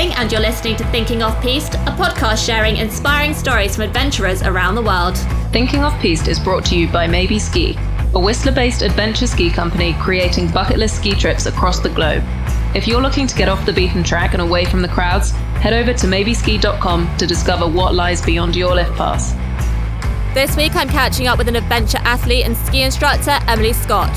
Cuillin and you're listening to Thinking Off-Piste, a podcast sharing inspiring stories from adventurers around the world. Thinking Off-Piste is brought to you by Maybe Ski, a Whistler-based adventure ski company creating bucket list ski trips across the globe. If you're looking to get off the beaten track and away from the crowds, head over to maybeski.com to discover what lies beyond your lift pass. This week I'm catching up with an adventure athlete and ski instructor, Emily Scott.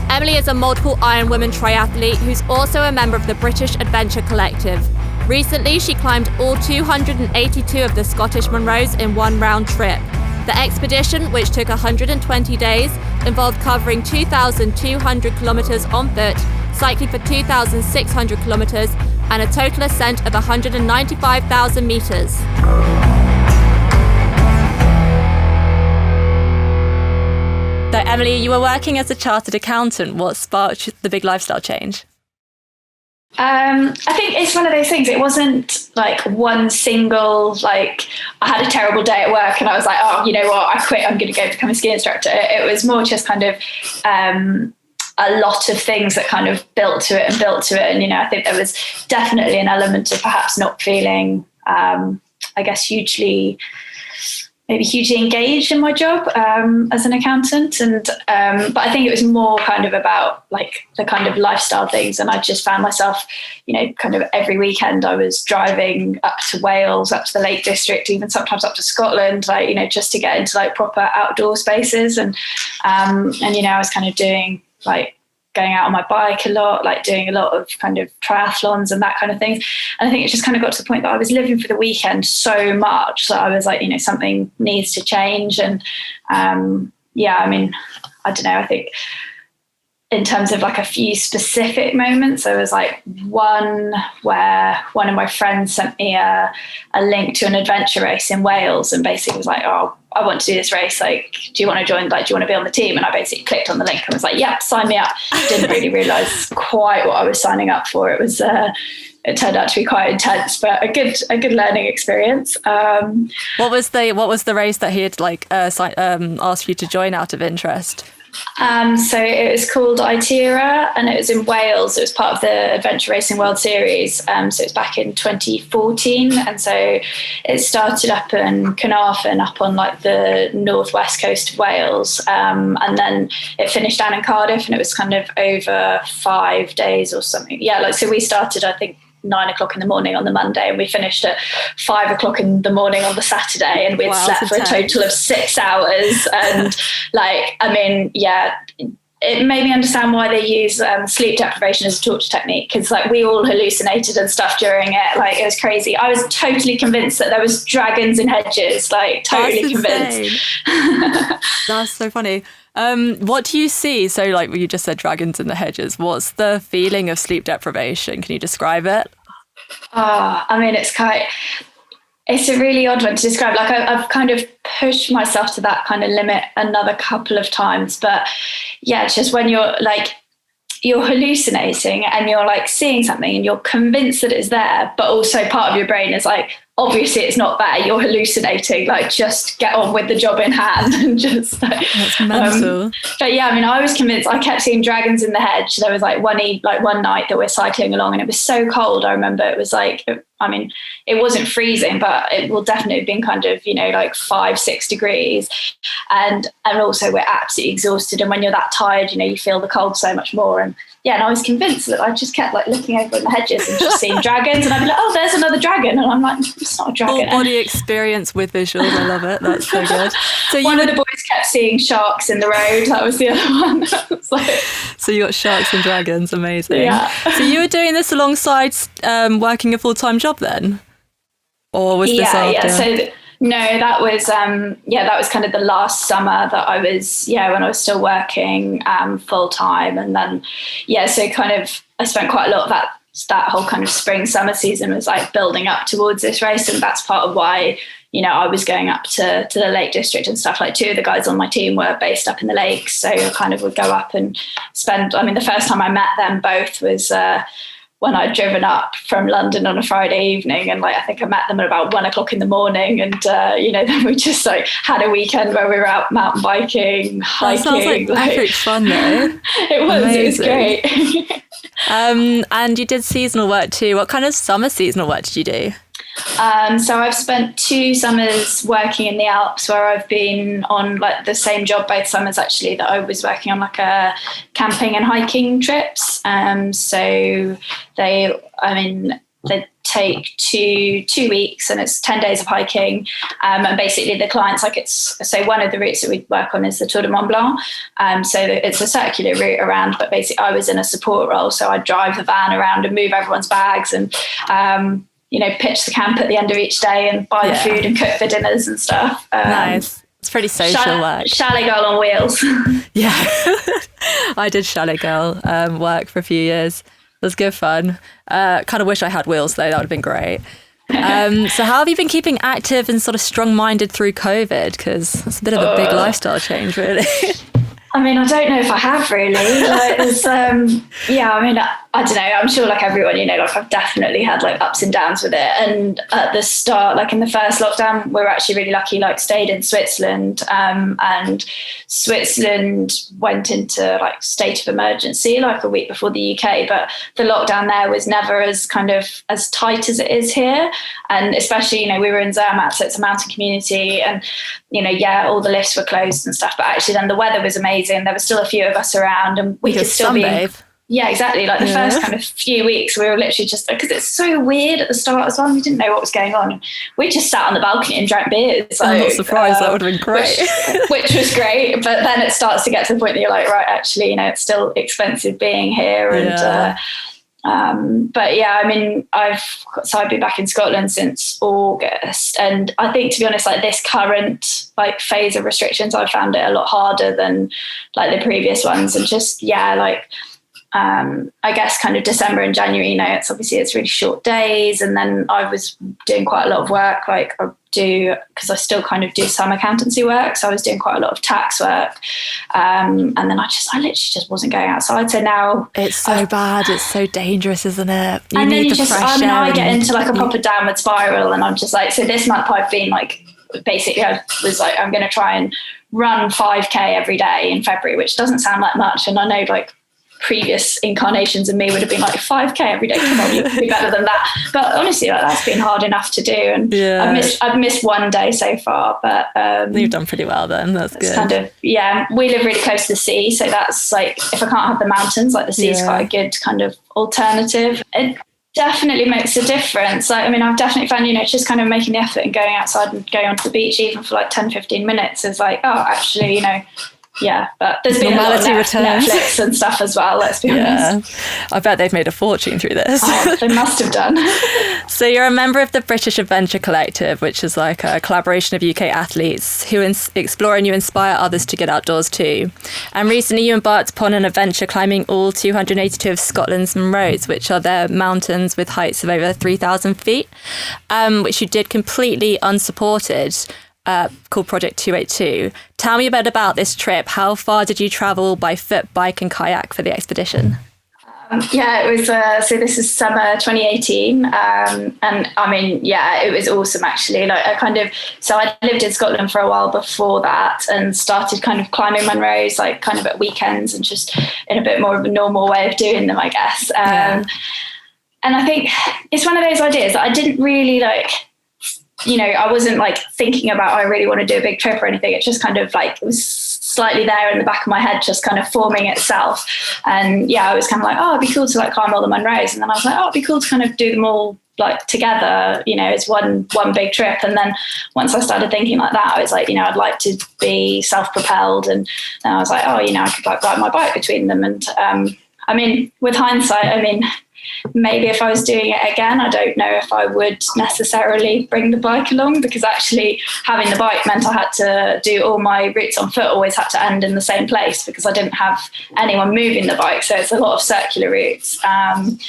Emily is a multiple Ironwoman triathlete who's also a member of the British Adventure Collective. Recently, she climbed all 282 of the Scottish Munros in one round trip. The expedition, which took 120 days, involved covering 2,200 kilometres on foot, cycling for 2,600 kilometres, and a total ascent of 195,000 metres. So Emily, you were working as a chartered accountant. What sparked the big lifestyle change? I think it's one of those things. It wasn't like one single, like I had a terrible day at work and I was like, oh, you know what, I quit, I'm going to go become a ski instructor. It was more just kind of a lot of things that kind of built to it. And, you know, I think there was definitely an element of perhaps not feeling, I guess, hugely engaged in my job as an accountant, and but I think it was more kind of about like the kind of lifestyle things, and I just found myself, you know, kind of every weekend I was driving up to Wales, up to the Lake District, even sometimes up to Scotland, like, you know, just to get into like proper outdoor spaces, and you know, I was kind of doing like going out on my bike a lot, like doing a lot of kind of triathlons and that kind of thing. And I think it just kind of got to the point that I was living for the weekend so much that I was like, you know, something needs to change. And yeah, I mean, I don't know, I think in terms of like a few specific moments, there was like one where one of my friends sent me a link to an adventure race in Wales, and basically was like, oh, I want to do this race. Like, do you want to join? Like, do you want to be on the team? And I basically clicked on the link and was like, yep, sign me up. Didn't really realise quite what I was signing up for. It was, it turned out to be quite intense, but a good learning experience. What was the race that he had like asked you to join out of interest? So it was called Itera, and it was in Wales. It was part of the Adventure Racing World Series. So it was back in 2014, and so it started up in Carnarvon, up on like the northwest coast of Wales, and then it finished down in Cardiff, and it was kind of over 5 days or something. Yeah, like so we started, I think, 9 o'clock in the morning on the Monday, and we finished at 5 o'clock in the morning on the Saturday, and we'd slept for a total of 6 hours. And like, I mean, yeah, it made me understand why they use sleep deprivation as a torture technique, because like we all hallucinated and stuff during it. Like, it was crazy. I was totally convinced that there was dragons in hedges, like totally convinced. That's so funny. What do you see? So like you just said dragons in the hedges. What's the feeling of sleep deprivation? Can you describe it? I mean, it's a really odd one to describe. Like I've kind of pushed myself to that kind of limit another couple of times. But yeah, it's just when you're hallucinating and you're like seeing something and you're convinced that it's there, but also part of your brain is like, obviously it's not there, you're hallucinating, like just get on with the job in hand. And just like, that's mental. But yeah, I mean, I was convinced. I kept seeing dragons in the hedge. There was like one night that we're cycling along and it was so cold. I remember it was like, I mean, it wasn't freezing, but it will definitely have been kind of, you know, like 5-6 degrees. And also we're absolutely exhausted. And when you're that tired, you know, you feel the cold so much more. And yeah, and I was convinced that I just kept like looking over in the hedges and just seeing dragons, and I'd be like, oh, there's another dragon. And I'm like, it's not a dragon. Full body experience with visuals. I love it. That's so good. So one of the boys kept seeing sharks in the road. That was the other one. So you got sharks and dragons. Amazing. Yeah. So you were doing this alongside working a full-time job then? Or was this after? Yeah. So no, that was kind of the last summer that I was, when I was still working full time. And then, so kind of I spent quite a lot of that whole kind of spring summer season was like building up towards this race. And that's part of why, you know, I was going up to the Lake District and stuff. Like 2 of the guys on my team were based up in the lakes. So I kind of would go up and spend, I mean, the first time I met them both was when I'd driven up from London on a Friday evening, and like I think I met them at about 1 o'clock in the morning, and then we just like had a weekend where we were out mountain biking, hiking. That sounds like epic fun though. It was great. And you did seasonal work too. What kind of summer seasonal work did you do? So I've spent 2 summers working in the Alps, where I've been on like the same job both summers actually, that I was working on like a camping and hiking trips. So they take two weeks, and it's 10 days of hiking. And basically the clients, so one of the routes that we work on is the Tour de Mont Blanc. So it's a circular route around, but basically I was in a support role. So I'd drive the van around and move everyone's bags and, pitch the camp at the end of each day and buy the food and cook the dinners and stuff. Nice. It's pretty social work. Chalet girl on wheels. Yeah. I did chalet girl work for a few years. It was good fun. Kind of wish I had wheels though. That would have been great. So how have you been keeping active and sort of strong-minded through COVID? Because it's a bit of a big lifestyle change, really. I mean, I don't know if I have really. Like, there's, I don't know. I'm sure, like everyone, I've definitely had like ups and downs with it. And at the start, like in the first lockdown, we were actually really lucky. Like, stayed in Switzerland, and Switzerland went into like state of emergency like a week before the UK. But the lockdown there was never as kind of as tight as it is here. And especially, we were in Zermatt, so it's a mountain community, and all the lifts were closed and stuff. But actually, then the weather was amazing. There were still a few of us around, and we could still sunbathe. Yeah, exactly. Like the first kind of few weeks, we were literally just, because it's so weird at the start as well. We didn't know what was going on. We just sat on the balcony and drank beers. I'm not surprised. That would have been great. Which was great. But then it starts to get to the point that you're like, right, actually, it's still expensive being here. And, but yeah, I mean, I've been back in Scotland since August. And I think, to be honest, like this current like phase of restrictions, I found it a lot harder than like the previous ones. And just, I guess kind of December and January, it's really short days. And then I was doing quite a lot of work, like I do, because I still kind of do some accountancy work. So I was doing quite a lot of tax work. And then I literally just wasn't going outside. So now it's so bad. It's so dangerous, isn't it? I get into like a proper downward spiral, and I'm just like, so this month I've been like, basically I was like, I'm going to try and run 5K every day in February, which doesn't sound like much. And I know like previous incarnations of me would have been like 5K every day. Come on, you can be better than that. But honestly, like, that's been hard enough to do. And I've missed one day so far, but you've done pretty well then. That's good. Kind of, we live really close to the sea, so that's like, if I can't have the mountains, like the sea is quite a good kind of alternative. It definitely makes a difference. Like, I mean, I've definitely found, just kind of making the effort and going outside and going onto the beach, even for like 10-15 minutes, is like, oh, actually, but there's been a lot of Netflix and stuff as well, let's be honest. I bet they've made a fortune through this. They must have done. So you're a member of the British Adventure Collective, which is like a collaboration of UK athletes who explore and you inspire others to get outdoors too. And recently you embarked upon an adventure climbing all 282 of Scotland's Munros, which are their mountains with heights of over 3,000 feet, which you did completely unsupported. Called Project 282. Tell me a bit about this trip. How far did you travel by foot, bike and kayak for the expedition? It was, so this is summer 2018. And I mean, it was awesome actually. Like I lived in Scotland for a while before that and started kind of climbing Munros, like kind of at weekends and just in a bit more of a normal way of doing them, I guess. And I think it's one of those ideas that I didn't really like, I wasn't like thinking about, I really want to do a big trip or anything. It just kind of like, it was slightly there in the back of my head, just kind of forming itself. And I was kind of like, oh, it'd be cool to like climb all the Munros. And then I was like, oh, it'd be cool to kind of do them all like together, as one big trip. And then once I started thinking like that, I was like, I'd like to be self-propelled. And then I was like, oh, I could like ride my bike between them. And I mean, with hindsight, maybe if I was doing it again, I don't know if I would necessarily bring the bike along, because actually having the bike meant I had to do all my routes on foot, always had to end in the same place because I didn't have anyone moving the bike. So it's a lot of circular routes.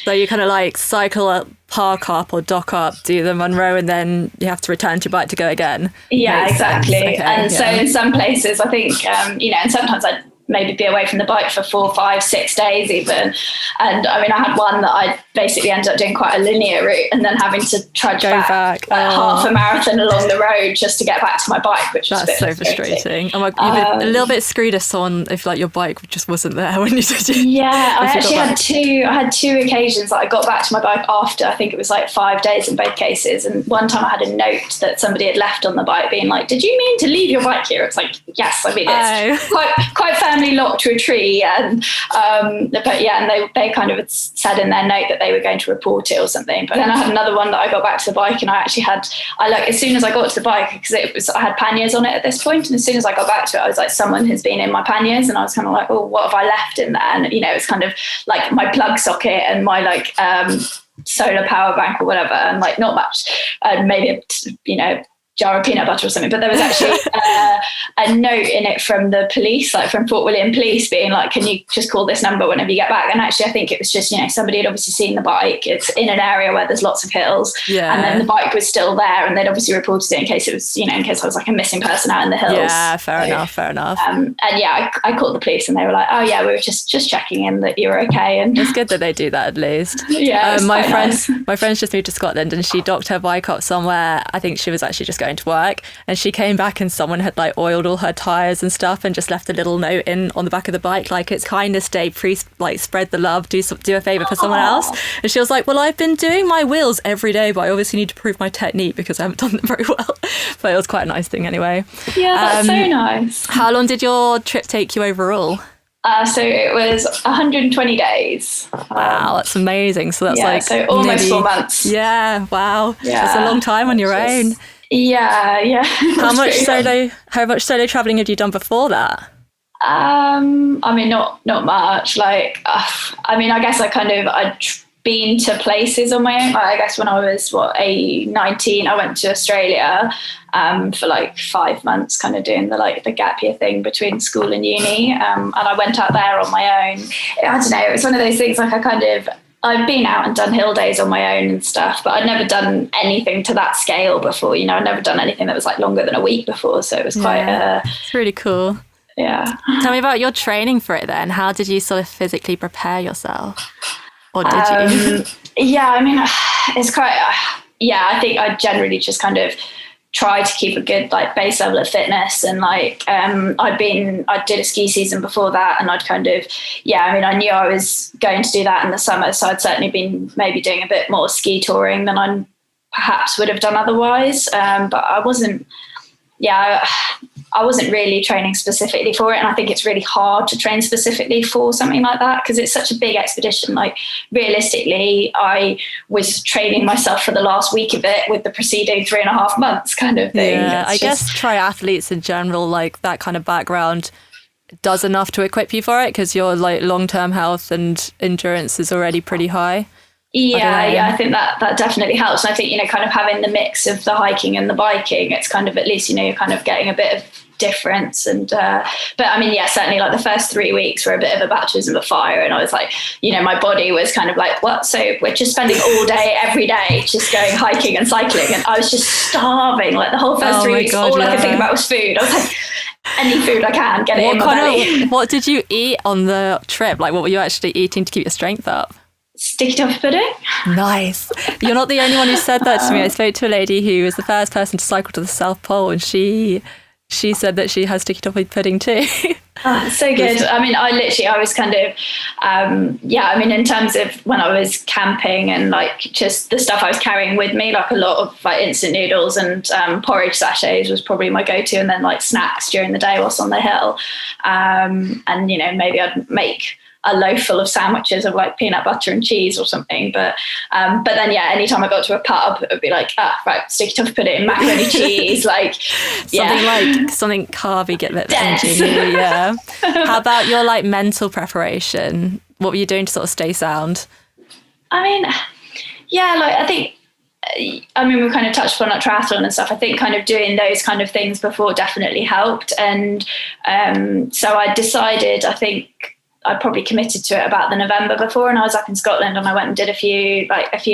So you kind of like cycle up, park up or dock up, do the Munro, and then you have to return to your bike to go again. Yeah, exactly. So in some places, I think, and sometimes maybe be away from the bike for 4, 5, 6 days even. And I mean, I had one that I basically ended up doing quite a linear route and then having to trudge back. Half a marathon along the road just to get back to my bike, which was a bit frustrating. Oh my, you've been a little bit screwed us on if like your bike just wasn't there when you did it. Yeah, I had two occasions that I got back to my bike after, I think it was like 5 days in both cases. And one time I had a note that somebody had left on the bike being like, did you mean to leave your bike here? It's like, yes, I mean, it's quite firmly locked to a tree. And but yeah, and they kind of had said in their note that they were going to report it or something. But then I had another one that I got back to the bike, and as soon as I got to the bike, because I had panniers on it at this point, and as soon as I got back to it, I was like, someone has been in my panniers, and I was kind of like, oh, what have I left in there? And it's kind of like my plug socket and my like solar power bank or whatever, and like not much, maybe jar of peanut butter or something. But there was actually a note in it from the police, like from Fort William Police, being like, can you just call this number whenever you get back? And actually I think it was just, somebody had obviously seen the bike. It's in an area where there's lots of hills, and then the bike was still there, and they'd obviously reported it in case it was, in case I was like a missing person out in the hills. Yeah, fair enough. And yeah, I called the police, and they were like, oh yeah, we were just checking in that you were okay. And it's good that they do that at least. Yeah, my friend's just moved to Scotland, and she docked her bike up somewhere. I think she was actually just going to work, and she came back and someone had like oiled all her tires and stuff and just left a little note in on the back of the bike, like, it's kindness day, please like spread the love, do a favor for someone else. And she was like, well, I've been doing my wheels every day, but I obviously need to prove my technique because I haven't done them very well. But it was quite a nice thing anyway. Yeah, that's so nice. How long did your trip take you overall? So it was 120 days. Wow, that's amazing. So that's so almost 4 months. Yeah, wow. Yeah, that's a long time on your own. Yeah. How much solo traveling had you done before that? I mean, not much. Like, I guess I'd been to places on my own. I guess when I was 19, I went to Australia for like 5 months, kind of doing the gap year thing between school and uni. And I went out there on my own. I don't know. It was one of those things. Like I've been out and done hill days on my own and stuff, but I'd never done anything to that scale before. I'd never done anything that was like longer than a week before. So it was quite. It's really cool. Yeah. Tell me about your training for it then. How did you sort of physically prepare yourself? Or did you? Yeah, I mean, it's quite, I think I generally just kind of try to keep a good like base level of fitness. And like, I did a ski season before that, and I'd kind of, I knew I was going to do that in the summer. So I'd certainly been maybe doing a bit more ski touring than I perhaps would have done otherwise. But I wasn't really training specifically for it. And I think it's really hard to train specifically for something like that because it's such a big expedition. Like realistically, I was training myself for the last week of it with the preceding 3.5 months kind of thing. Yeah, I guess triathletes in general, like that kind of background does enough to equip you for it because your like long-term health and endurance is already pretty high. I think that definitely helps. And I think, kind of having the mix of the hiking and the biking, it's kind of at least, you're kind of getting a bit of difference. And but I mean, certainly like the first 3 weeks were a bit of a baptism of fire. And I was like, my body was kind of like, what? So we're just spending all day, every day, just going hiking and cycling. And I was just starving. Like the whole first 3 weeks, all I could think about was food. I was like, any food I can, get it in my belly. What did you eat on the trip? Like what were you actually eating to keep your strength up? Sticky toffee pudding. Nice. You're not the only one who said that to me. I spoke to a lady who was the first person to cycle to the South Pole, and she said that she has sticky toffee pudding too. Oh, so good. I mean, I was kind of, I mean, in terms of when I was camping and like just the stuff I was carrying with me, like a lot of like instant noodles and porridge sachets was probably my go-to, and then like snacks during the day whilst on the hill. And, maybe I'd make a loaf full of sandwiches of like peanut butter and cheese or something. But then, anytime I got to a pub, it would be like, sticky toffee pudding, macaroni cheese, like something carby, get a bit of energy. Yeah. How about your like mental preparation? What were you doing to sort of stay sound? I mean, I think, we kind of touched upon like triathlon and stuff. I think kind of doing those kind of things before definitely helped. And so I decided, I think, I probably committed to it about the November before, and I was up in Scotland and I went and did a few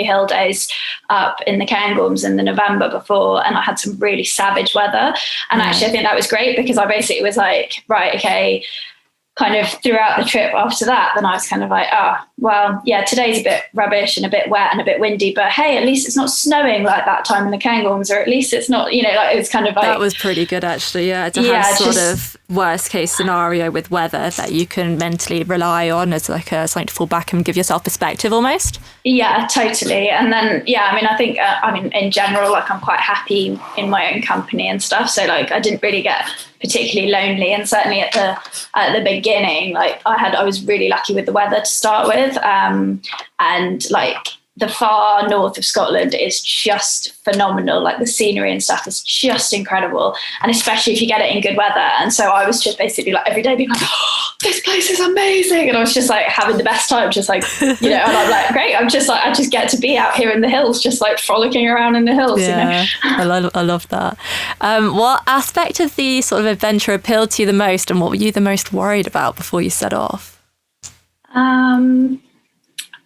hill days up in the Cairngorms in the November before, and I had some really savage weather. And actually I think that was great because I basically was like, right, okay, kind of throughout the trip after that, then I was kind of like, well, yeah, today's a bit rubbish and a bit wet and a bit windy, but hey, at least it's not snowing like that time in the Cairngorms, or at least it's not, like it was kind of like... That was pretty good, actually, to have sort of worst case scenario with weather that you can mentally rely on as like something to fall back and give yourself perspective almost. Yeah, totally. And then, I think, in general, like I'm quite happy in my own company and stuff. So like I didn't really get particularly lonely, and certainly at the beginning, like I was really lucky with the weather to start with, and like the far north of Scotland is just phenomenal. Like the scenery and stuff is just incredible, and especially if you get it in good weather. And so I was just basically like every day being like, this place is amazing, and I was just like having the best time, just like and I'm like, great, I just get to be out here in the hills, just like frolicking around in the hills. I love that. What aspect of the sort of adventure appealed to you the most, and what were you the most worried about before you set off?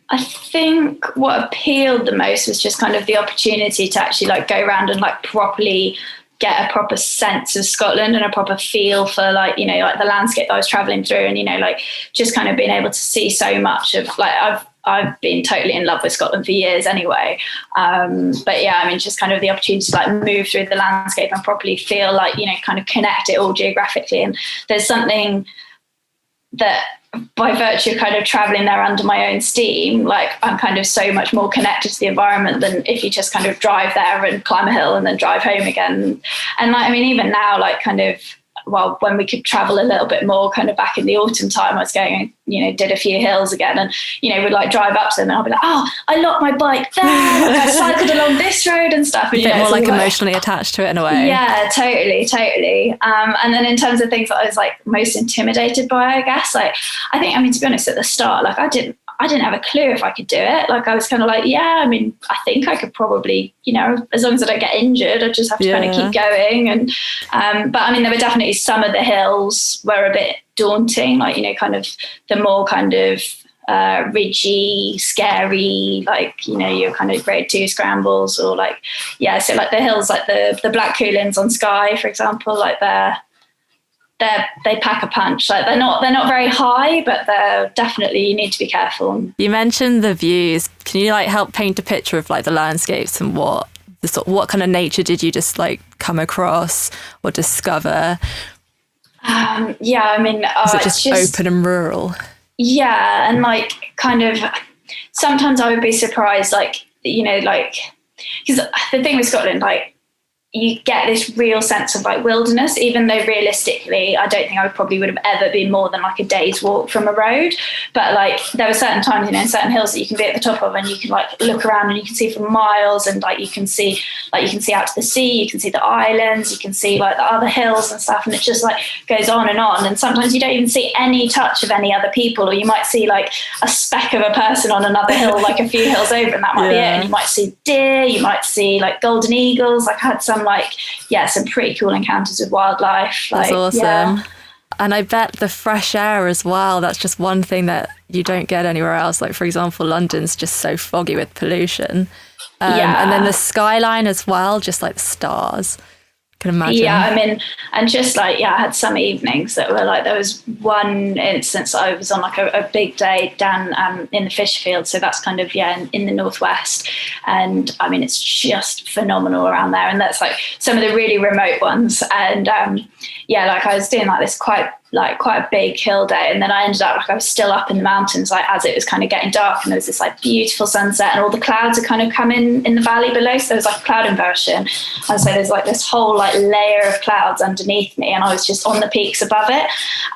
I think what appealed the most was just kind of the opportunity to actually like go around and like properly get a proper sense of Scotland and a proper feel for like, like the landscape that I was traveling through, and, like just kind of being able to see so much of like, I've been totally in love with Scotland for years anyway. But yeah, just kind of the opportunity to like move through the landscape and properly feel like, kind of connect it all geographically. And there's something that by virtue of kind of traveling there under my own steam, like I'm kind of so much more connected to the environment than if you just kind of drive there and climb a hill and then drive home again. And like, even now, like kind of, well, when we could travel a little bit more kind of back in the autumn time, I was going, did a few hills again, and, would like drive up to them and I'll be like, I locked my bike there, I cycled along this road and stuff. And, a bit more like emotionally attached to it in a way. Yeah, totally. And then in terms of things that I was like most intimidated by, I guess, like, I think, to be honest, at the start, like I didn't have a clue if I could do it. Like I was kind of like, I think I could probably, as long as I don't get injured, I just have to kind of keep going. And, but there were definitely some of the hills were a bit daunting, like, kind of the more kind of ridgy, scary, like, your kind of grade 2 scrambles, or like, so like the hills, like the Black Cuillins on Skye, for example, like they pack a punch. Like they're not very high, but they're definitely, you need to be careful. You mentioned the views. Can you like help paint a picture of like the landscapes and what kind of nature did you just like come across or discover? Is it just open and rural? Yeah, and like kind of sometimes I would be surprised, like, like, because the thing with Scotland, like, you get this real sense of like wilderness, even though realistically, I don't think I probably would have ever been more than like a day's walk from a road. But like there were certain times, in certain hills that you can be at the top of, and you can like look around and you can see for miles, and like you can see out to the sea, you can see the islands, you can see like the other hills and stuff, and it just like goes on. And sometimes you don't even see any touch of any other people, or you might see like a speck of a person on another hill, like a few hills over, and that might be it. And you might see deer, you might see like golden eagles. Like I had some some pretty cool encounters with wildlife. That's awesome. Yeah. And I bet the fresh air as well, that's just one thing that you don't get anywhere else. Like, for example, London's just so foggy with pollution. And then the skyline as well, just like the stars. Can imagine. Yeah, and just like, I had some evenings that were like, there was one instance I was on like a big day down in the Fisherfield, so that's kind of in the northwest, and it's just phenomenal around there, and that's like some of the really remote ones. And like I was doing like this quite a big hill day, and then I ended up like I was still up in the mountains like as it was kind of getting dark, and there was this like beautiful sunset, and all the clouds had kind of come in the valley below, so there was like a cloud inversion, and so there's like this whole like layer of clouds underneath me, and I was just on the peaks above it,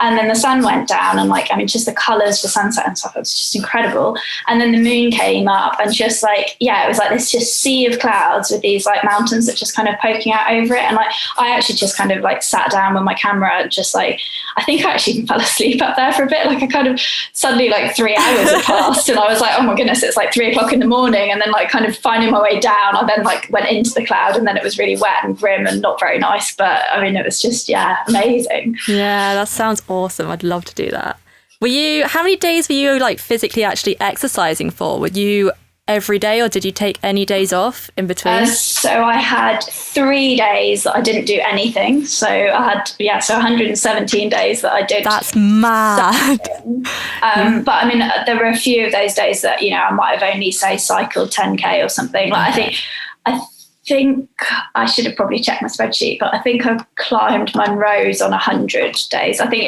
and then the sun went down, and like just the colours for sunset and stuff, it was just incredible. And then the moon came up, and just like it was like this just sea of clouds with these like mountains that just kind of poking out over it, and like I actually just kind of like sat down with my camera, just like I think I actually fell asleep up there for a bit. Like I kind of suddenly like 3 hours had passed, and I was like, oh my goodness, it's like 3 o'clock in the morning. And then like kind of finding my way down, I then like went into the cloud, and then it was really wet and grim and not very nice. But it was just, amazing. Yeah, that sounds awesome. I'd love to do that. How many days were you like physically actually exercising for? Were you every day, or did you take any days off in between? So I had 3 days that I didn't do anything. So I had, 117 days that I did. That's mad. But I mean, there were a few of those days that, I might have only, say, cycled 10K or something. Like, I think I should have probably checked my spreadsheet, but I think I climbed Munros on 100 days. I think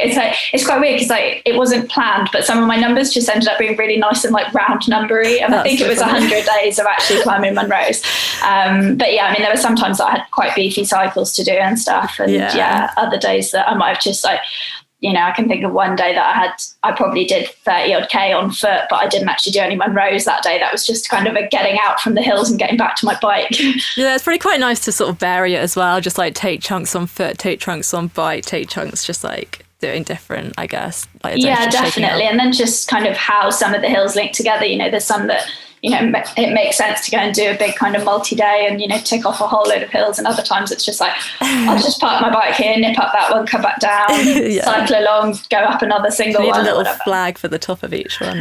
it's quite weird because it wasn't planned, but some of my numbers just ended up being really nice and like round numbery. And I think it was 100 days of actually climbing Munros. But yeah, I mean, there were some times that I had quite beefy cycles to do and stuff. And other days that I might have just like, I can think of one day that I probably did 30 odd K on foot, but I didn't actually do any Munros that day. That was just kind of a getting out from the hills and getting back to my bike. Yeah, it's pretty quite nice to sort of vary it as well. Just like take chunks on foot, take chunks on bike, take chunks just like doing different, I guess. Like, yeah, definitely. And then just kind of how some of the hills link together. There's some that, it makes sense to go and do a big kind of multi-day and, tick off a whole load of hills. And other times it's just like, I'll just park my bike here, nip up that one, come back down, cycle along, go up another single one. Need a little flag for the top of each one.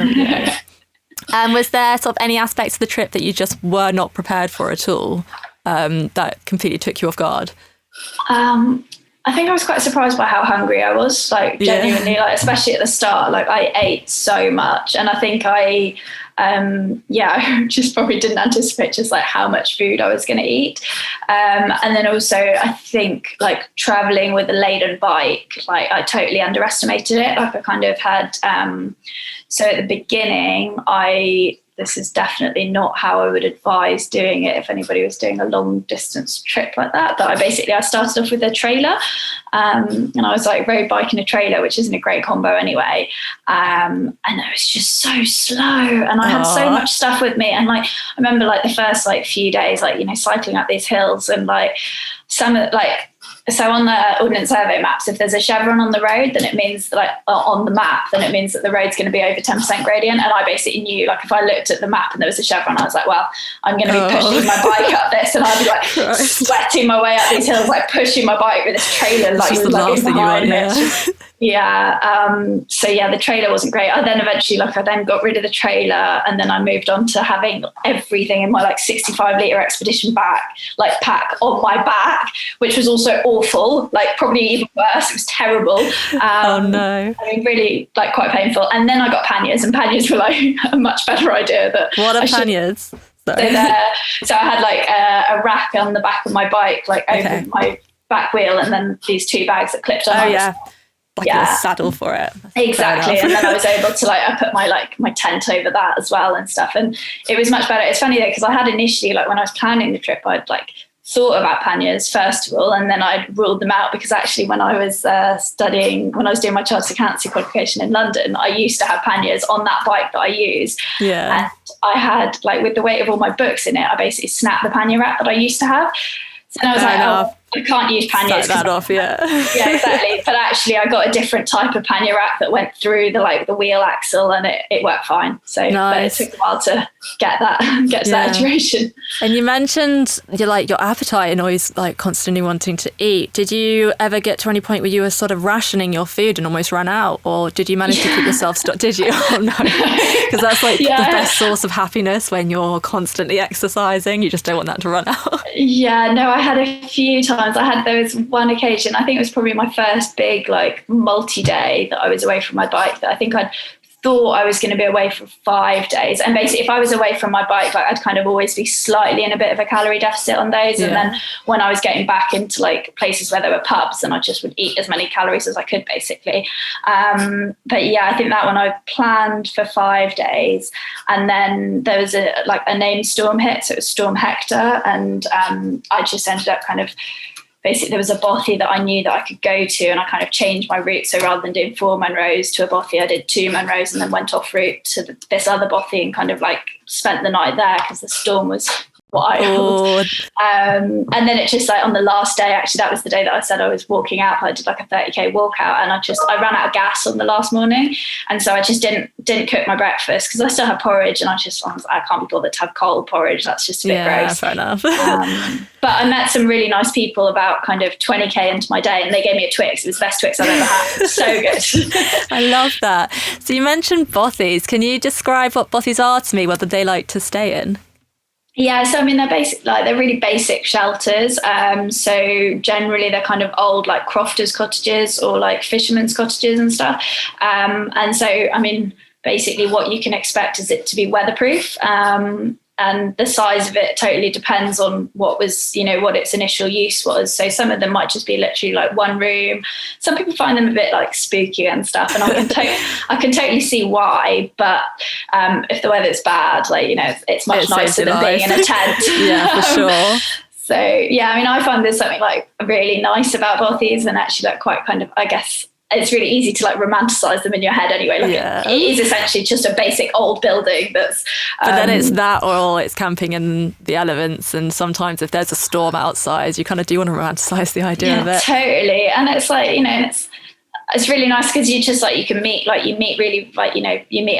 Was there sort of any aspects of the trip that you just were not prepared for at all, that completely took you off guard? I think I was quite surprised by how hungry I was, like genuinely, like especially at the start. Like I ate so much, and I think I just probably didn't anticipate just like how much food I was going to eat. And then also I think like traveling with a laden bike, like I totally underestimated it. Like I kind of had, so at the beginning, this is definitely not how I would advise doing it if anybody was doing a long distance trip like that. But I started off with a trailer, and I was like road bike and a trailer, which isn't a great combo anyway. And it was just so slow, and I had so much stuff with me. And like, I remember like the first like few days, like, cycling up these hills and like some of like, so on the Ordnance Survey maps, if there's a chevron on the road, then it means like on the map, then it means that the road's going to be over 10% gradient. And I basically knew, like, if I looked at the map and there was a chevron, I was like, well, I'm going to be pushing my bike up this, and I'd be like sweating my way up these hills, like pushing my bike with this trailer, like behind me. So the trailer wasn't great. I then eventually, I then got rid of the trailer, and then I moved on to having everything in my like 65-litre expedition pack on my back, which was also awful, like probably even worse. It was terrible. Oh no. I mean, really like quite painful. And then I got panniers, and panniers were like a much better idea. What are panniers? So I had like a rack on the back of my bike, like over my back wheel, and then these 2 bags that clipped on. Like a saddle for it. Exactly. And then I was able to I put my tent over that as well and stuff. And it was much better. It's funny though, because I had initially, like when I was planning the trip, I'd thought about panniers first of all, and then I'd ruled them out because actually when I was doing my chartered accountancy qualification in London, I used to have panniers on that bike that I used. Yeah. And I had, like, with the weight of all my books in it, I basically snapped the pannier wrap that I used to have. So then I was I can't use panniers. Suck that off, yeah, exactly. But actually, I got a different type of pannier rack that went through the wheel axle, and it worked fine. So but it took a while to get to that iteration. And you mentioned your appetite and always like constantly wanting to eat. Did you ever get to any point where you were sort of rationing your food and almost ran out, or did you manage to keep yourself stocked? Did you? Oh no, because that's like the best source of happiness when you're constantly exercising. You just don't want that to run out. Yeah, no, I had a few times. There was one occasion, I think it was probably my first big like multi-day that I was away from my bike, that I think I'd thought I was going to be away for 5 days. And basically if I was away from my bike, like I'd kind of always be slightly in a bit of a calorie deficit on those. And then when I was getting back into like places where there were pubs, and I just would eat as many calories as I could basically. But yeah, I think that one I planned for 5 days, and then there was a named storm hit. So it was Storm Hector, and I just ended up kind of, basically there was a bothy that I knew that I could go to, and I kind of changed my route. So rather than doing 4 Munros to a bothy, I did 2 Munros and then went off route to this other bothy and kind of like spent the night there because the storm was wild. And then it just like on the last day, actually that was the day that I said I was walking out. I did like a 30k walkout, and I ran out of gas on the last morning, and so I just didn't cook my breakfast because I still had porridge, and I was like, I can't be bothered to have cold porridge. That's just a bit gross. Fair enough. But I met some really nice people about kind of 20k into my day, and they gave me a Twix. It was the best Twix I've ever had. So good. I love that. So you mentioned bothies. Can you describe what bothies are to me, whether they like to stay in? Yeah, so I mean they're really basic shelters. So generally they're kind of old like crofters' cottages or like fishermen's cottages and stuff. And so I mean basically what you can expect is it to be weatherproof. And the size of it totally depends on what its initial use was. So some of them might just be literally like one room. Some people find them a bit like spooky and stuff, and I can totally see why. But if the weather's bad, like, it's much nicer than being in a tent. Yeah, for sure. So yeah, I mean, I find there's something like really nice about bothies, and actually like quite kind of, I guess, it's really easy to like romanticize them in your head anyway. Like it is essentially just a basic old building that's but then it's that, or it's camping in the elements, and sometimes if there's a storm outside you kind of do want to romanticize the idea of it. Totally. And it's like, it's really nice because you just like you meet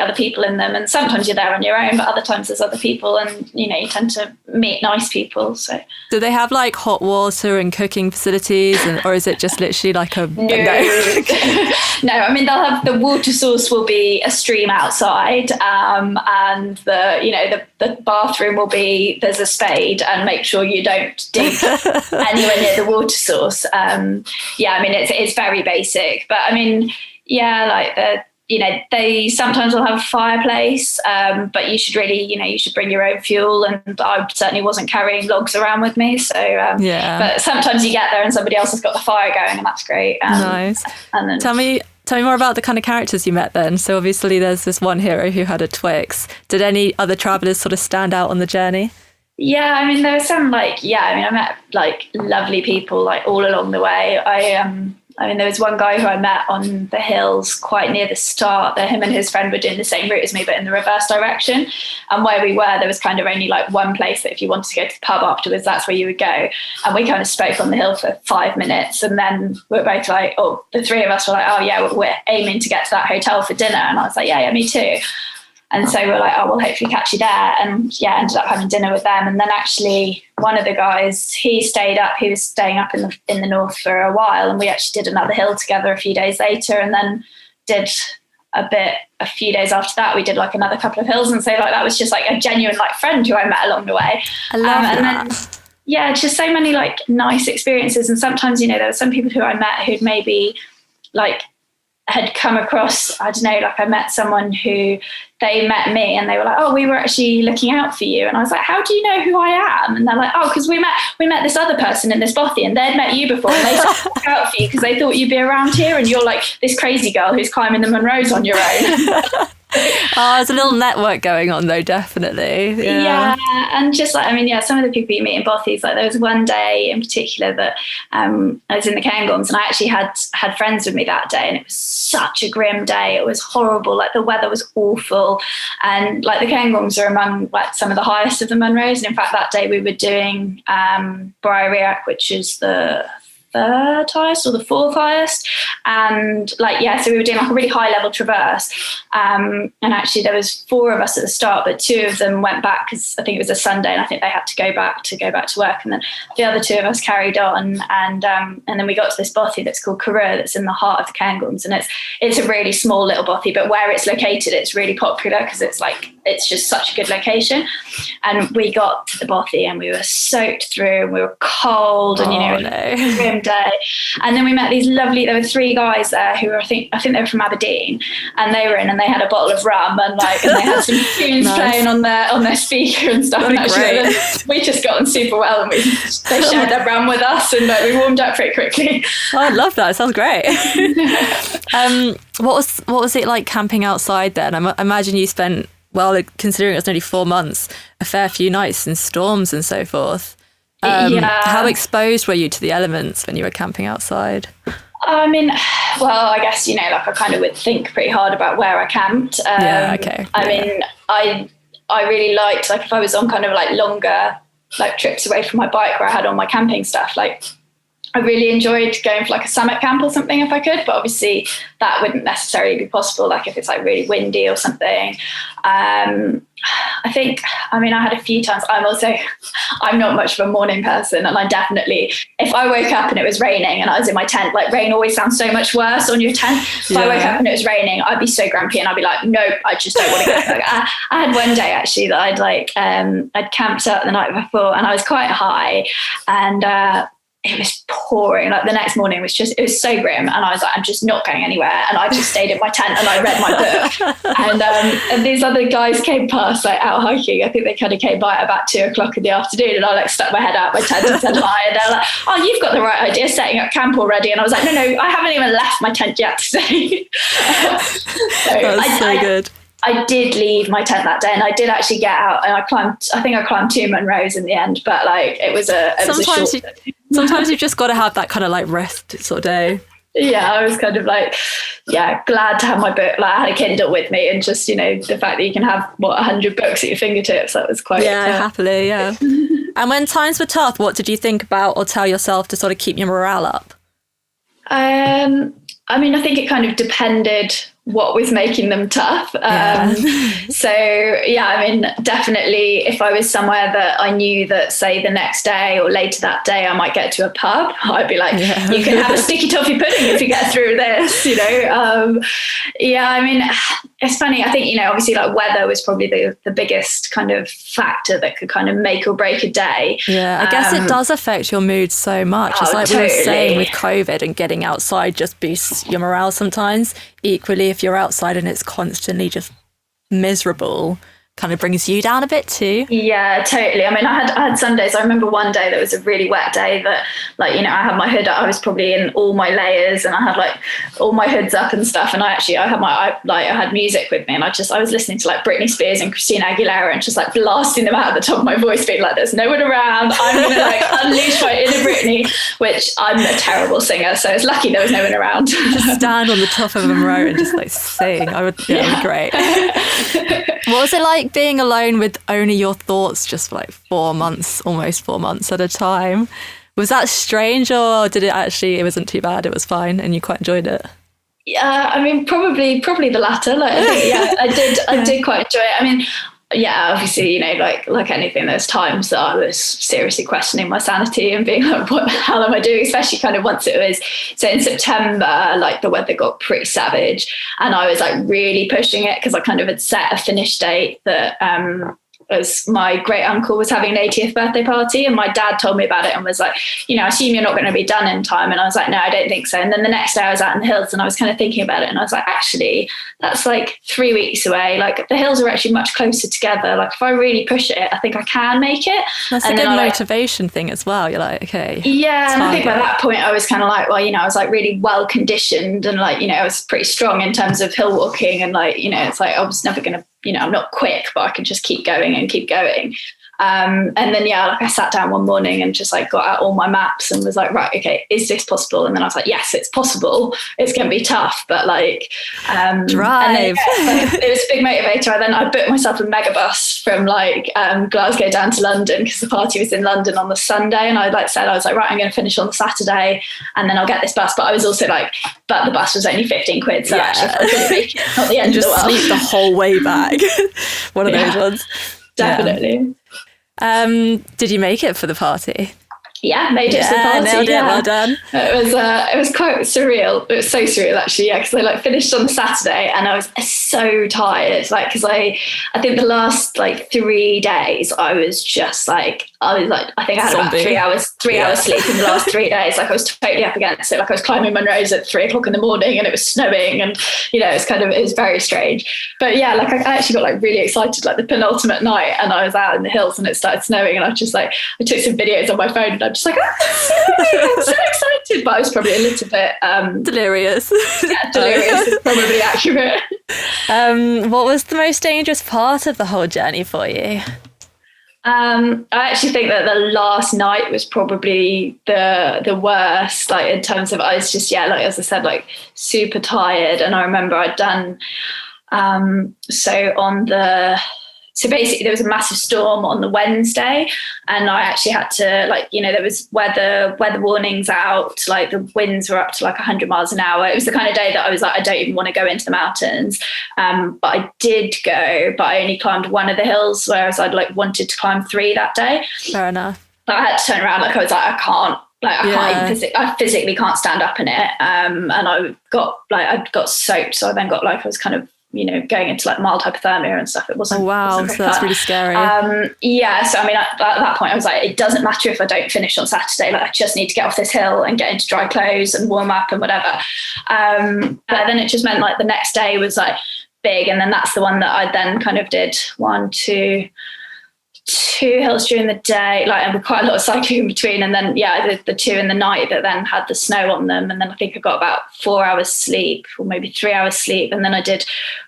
other people in them, and sometimes you're there on your own, but other times there's other people, and you tend to meet nice people. So do they have like hot water and cooking facilities, or is it just literally like a no? No, I mean they'll have the water source will be a stream outside, and the bathroom will be there's a spade, and make sure you don't dig anywhere near the water source. I mean it's very basic, but I mean, yeah, like they sometimes will have a fireplace, but you should really, you should bring your own fuel. And I certainly wasn't carrying logs around with me. So, but sometimes you get there and somebody else has got the fire going, and that's great. Nice. And then tell me more about the kind of characters you met then. So obviously there's this one hero who had a Twix. Did any other travellers sort of stand out on the journey? Yeah, I mean, there were some I met like lovely people like all along the way. I mean, there was one guy who I met on the hills quite near the start that him and his friend were doing the same route as me, but in the reverse direction. And where we were, there was kind of only like one place that if you wanted to go to the pub afterwards, that's where you would go. And we kind of spoke on the hill for 5 minutes. And then we're both like, the three of us were like, oh yeah, we're aiming to get to that hotel for dinner. And I was like, yeah, me too. And so we're like, we'll hopefully catch you there. And yeah, ended up having dinner with them. And then actually one of the guys, he was staying up in the north for a while. And we actually did another hill together a few days later, and then did a few days after that, we did like another couple of hills. And so like, that was just like a genuine like friend who I met along the way. I love that. And then, yeah, just so many like nice experiences. And sometimes, there were some people who I met who'd maybe like had come across, I don't know, like I met someone who they met me and they were like, we were actually looking out for you. And I was like, how do you know who I am? And they're like, because we met this other person in this bothy and they'd met you before, and they looked out for you because they thought you'd be around here, and you're like this crazy girl who's climbing the Munros on your own. There's a little network going on though, definitely. Yeah, and just like, I mean, yeah, some of the people you meet in bothies, like there was one day in particular that I was in the Cairngorms, and I actually had friends with me that day, and it was such a grim day. It was horrible. Like the weather was awful, and like the Cairngorms are among like some of the highest of the Munros. And in fact, that day we were doing Briarreach, which is the third highest or the fourth highest, and so we were doing like a really high level traverse, and actually there was 4 of us at the start, but 2 of them went back because I think it was a Sunday, and I think they had to go back to work, and then the other 2 of us carried on, and then we got to this bothy that's called Cuillin, that's in the heart of the Cairngorms, and it's a really small little bothy, but where it's located it's really popular because it's just such a good location. And we got to the bothy and we were soaked through, and we were cold, and grim day. And then we met there were 3 guys there who were, I think they were from Aberdeen, and they were in, and they had a bottle of rum, and they had some tunes playing on their speaker and stuff. And actually we just got on super well, and they shared their rum with us, and we warmed up pretty quickly. I love that. It sounds great. What was it like camping outside then? I imagine you spent, well, considering it was only 4 months, a fair few nights in storms and so forth. How exposed were you to the elements when you were camping outside? I mean, well, I guess, like I kind of would think pretty hard about where I camped. I mean, I really liked, like if I was on kind of like longer like trips away from my bike where I had all my camping stuff. Like I really enjoyed going for like a summit camp or something if I could, but obviously that wouldn't necessarily be possible, like if it's like really windy or something. I think, I mean, I had a few times. I'm not much of a morning person, and I definitely, if I woke up and it was raining and I was in my tent, like rain always sounds so much worse on your tent. If I woke up and it was raining, I'd be so grumpy and I'd be like, nope, I just don't want to go. Like, I had one day actually that I'd camped up the night before and I was quite high, and it was pouring. Like the next morning it was so grim, and I was like, I'm just not going anywhere. And I just stayed in my tent and I read my book. And these other guys came past, like out hiking. I think they kind of came by at about 2:00 in the afternoon, and I like stuck my head out my tent and said hi. And they're like, oh, you've got the right idea, setting up camp already. And I was like, no, I haven't even left my tent yet today. That's so good. I did leave my tent that day, and I did actually get out, and I climbed 2 Munros in the end, but like it was a short day. Sometimes you've just got to have that kind of like rest sort of day. Yeah, I was kind of like, glad to have my book. Like I had a Kindle with me, and just, the fact that you can have 100 books at your fingertips, that was quite happily, yeah. And when times were tough, what did you think about or tell yourself to sort of keep your morale up? I mean, I think it kind of depended what was making them tough. So I mean, definitely if I was somewhere that I knew that, say, the next day or later that day I might get to a pub, I'd be like, you can have a sticky toffee pudding if you get through this, I mean, it's funny. I think, obviously like weather was probably the biggest kind of factor that could kind of make or break a day. Yeah, I guess it does affect your mood so much. It's like totally. We were saying with COVID, and getting outside just boosts your morale sometimes. Equally, if you're outside and it's constantly just miserable, kind of brings you down a bit too. Yeah, totally. I mean, I had some days. I remember one day that was a really wet day that, like, I had my hood up. I was probably in all my layers, and I had like all my hoods up and stuff. And I had music with me, and I was listening to like Britney Spears and Christina Aguilera, and just like blasting them out at the top of my voice, being like, "There's no one around. I'm gonna like unleash my inner Britney," which I'm a terrible singer, so it's lucky there was no one around. Just stand on the top of a row and just like sing. It would be great. What was it like being alone with only your thoughts just for like almost 4 months at a time? Was that strange, or did it wasn't too bad, it was fine and you quite enjoyed it? Yeah, I mean, probably the latter. Like, I think, I did quite enjoy it. I mean, obviously, like anything, there's times that I was seriously questioning my sanity and being like, what the hell am I doing? Especially kind of once it was, so in September, like the weather got pretty savage, and I was like really pushing it because I kind of had set a finish date that as my great uncle was having an 80th birthday party, and my dad told me about it and was like, I assume you're not going to be done in time. And I was like, no, I don't think so. And then the next day I was out in the hills, and I was kind of thinking about it, and I was like, actually, that's like 3 weeks away. Like the hills are actually much closer together. Like if I really push it, I think I can make it. That's a good motivation thing as well. You're like, okay. Yeah. And I think by that point I was kind of like, well, I was like really well conditioned, and like, I was pretty strong in terms of hill walking, and like, it's like I was never going to, I'm not quick, but I can just keep going and keep going. And then, like I sat down one morning and just like got out all my maps and was like, right, okay, is this possible? And then I was like, yes, it's possible. It's going to be tough, but like, drive. And then, it was a big motivator. I booked myself a megabus from like Glasgow down to London, because the party was in London on the Sunday. And I said, right, I'm going to finish on the Saturday and then I'll get this bus. But I was also like, but the bus was only 15 quid. So actually, if I couldn't make it, not the end of the world. Just sleep the whole way back. One of those ones. Definitely. Did you make it for the party? Yeah, made it to the party. Nailed it. Well done. It was quite surreal. It was so surreal actually, because I like finished on the Saturday and I was so tired. Like, because I think the last like 3 days I was just like, I think I had about 3 hours sleep in the last 3 days. Like I was totally up against it. Like I was climbing Munros at 3:00 in the morning, and it was snowing, and it was very strange. But yeah, like I actually got like really excited like the penultimate night, and I was out in the hills and it started snowing, and I took some videos on my phone, and I'm just like, I'm so excited. But I was probably a little bit delirious. Yeah, delirious is probably accurate. What was the most dangerous part of the whole journey for you? I actually think that the last night was probably the worst, like in terms of I was just, like as I said, like super tired. And I remember I'd done so So basically there was a massive storm on the Wednesday, and I actually had to, like, you know, there was weather warnings out, like the winds were up to like 100 miles an hour. It was the kind of day that I was like, I don't even want to go into the mountains. But I did go, but I only climbed one of the hills, whereas I'd like wanted to climb 3 that day. Fair enough. But I had to turn around, like I was like, I can't I physically can't stand up in it. And I got soaked. So I then got like, I was kind of, you know, going into like mild hypothermia and stuff. It wasn't. Oh, wow. So that's really scary. Yeah. So, I mean, at that point I was like, it doesn't matter if I don't finish on Saturday. Like, I just need to get off this hill and get into dry clothes and warm up and whatever. But then it just meant like the next day was like big. And then that's the one that I then kind of did 2 hills during the day, like, and with quite a lot of cycling in between. And then, yeah, I did the 2 in the night that then had the snow on them. And then I think I got about 4 hours sleep, or maybe 3 hours sleep. And then I did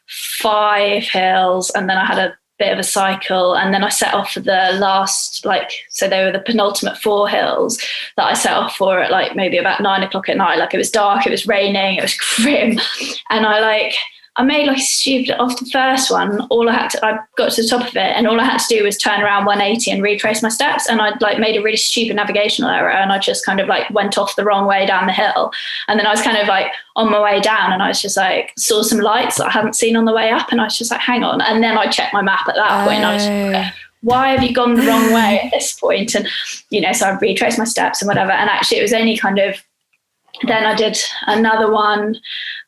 5 hills, and then I had a bit of a cycle. And then I set off for the last, like, so they were the penultimate 4 hills that I set off for at like maybe about 9 o'clock at night. Like, it was dark, it was raining, it was grim. And I made like stupid off the first one. I got to the top of it, and all I had to do was turn around 180 and retrace my steps. And I'd like made a really stupid navigational error, and I just kind of like went off the wrong way down the hill. And then I was kind of like on my way down, and I was just like, saw some lights that I hadn't seen on the way up. And I was just like, hang on. And then I checked my map at that point, and I was just like, why have you gone the wrong way at this point? And, you know, so I retraced my steps and whatever. And actually it was only kind of, then I did another one,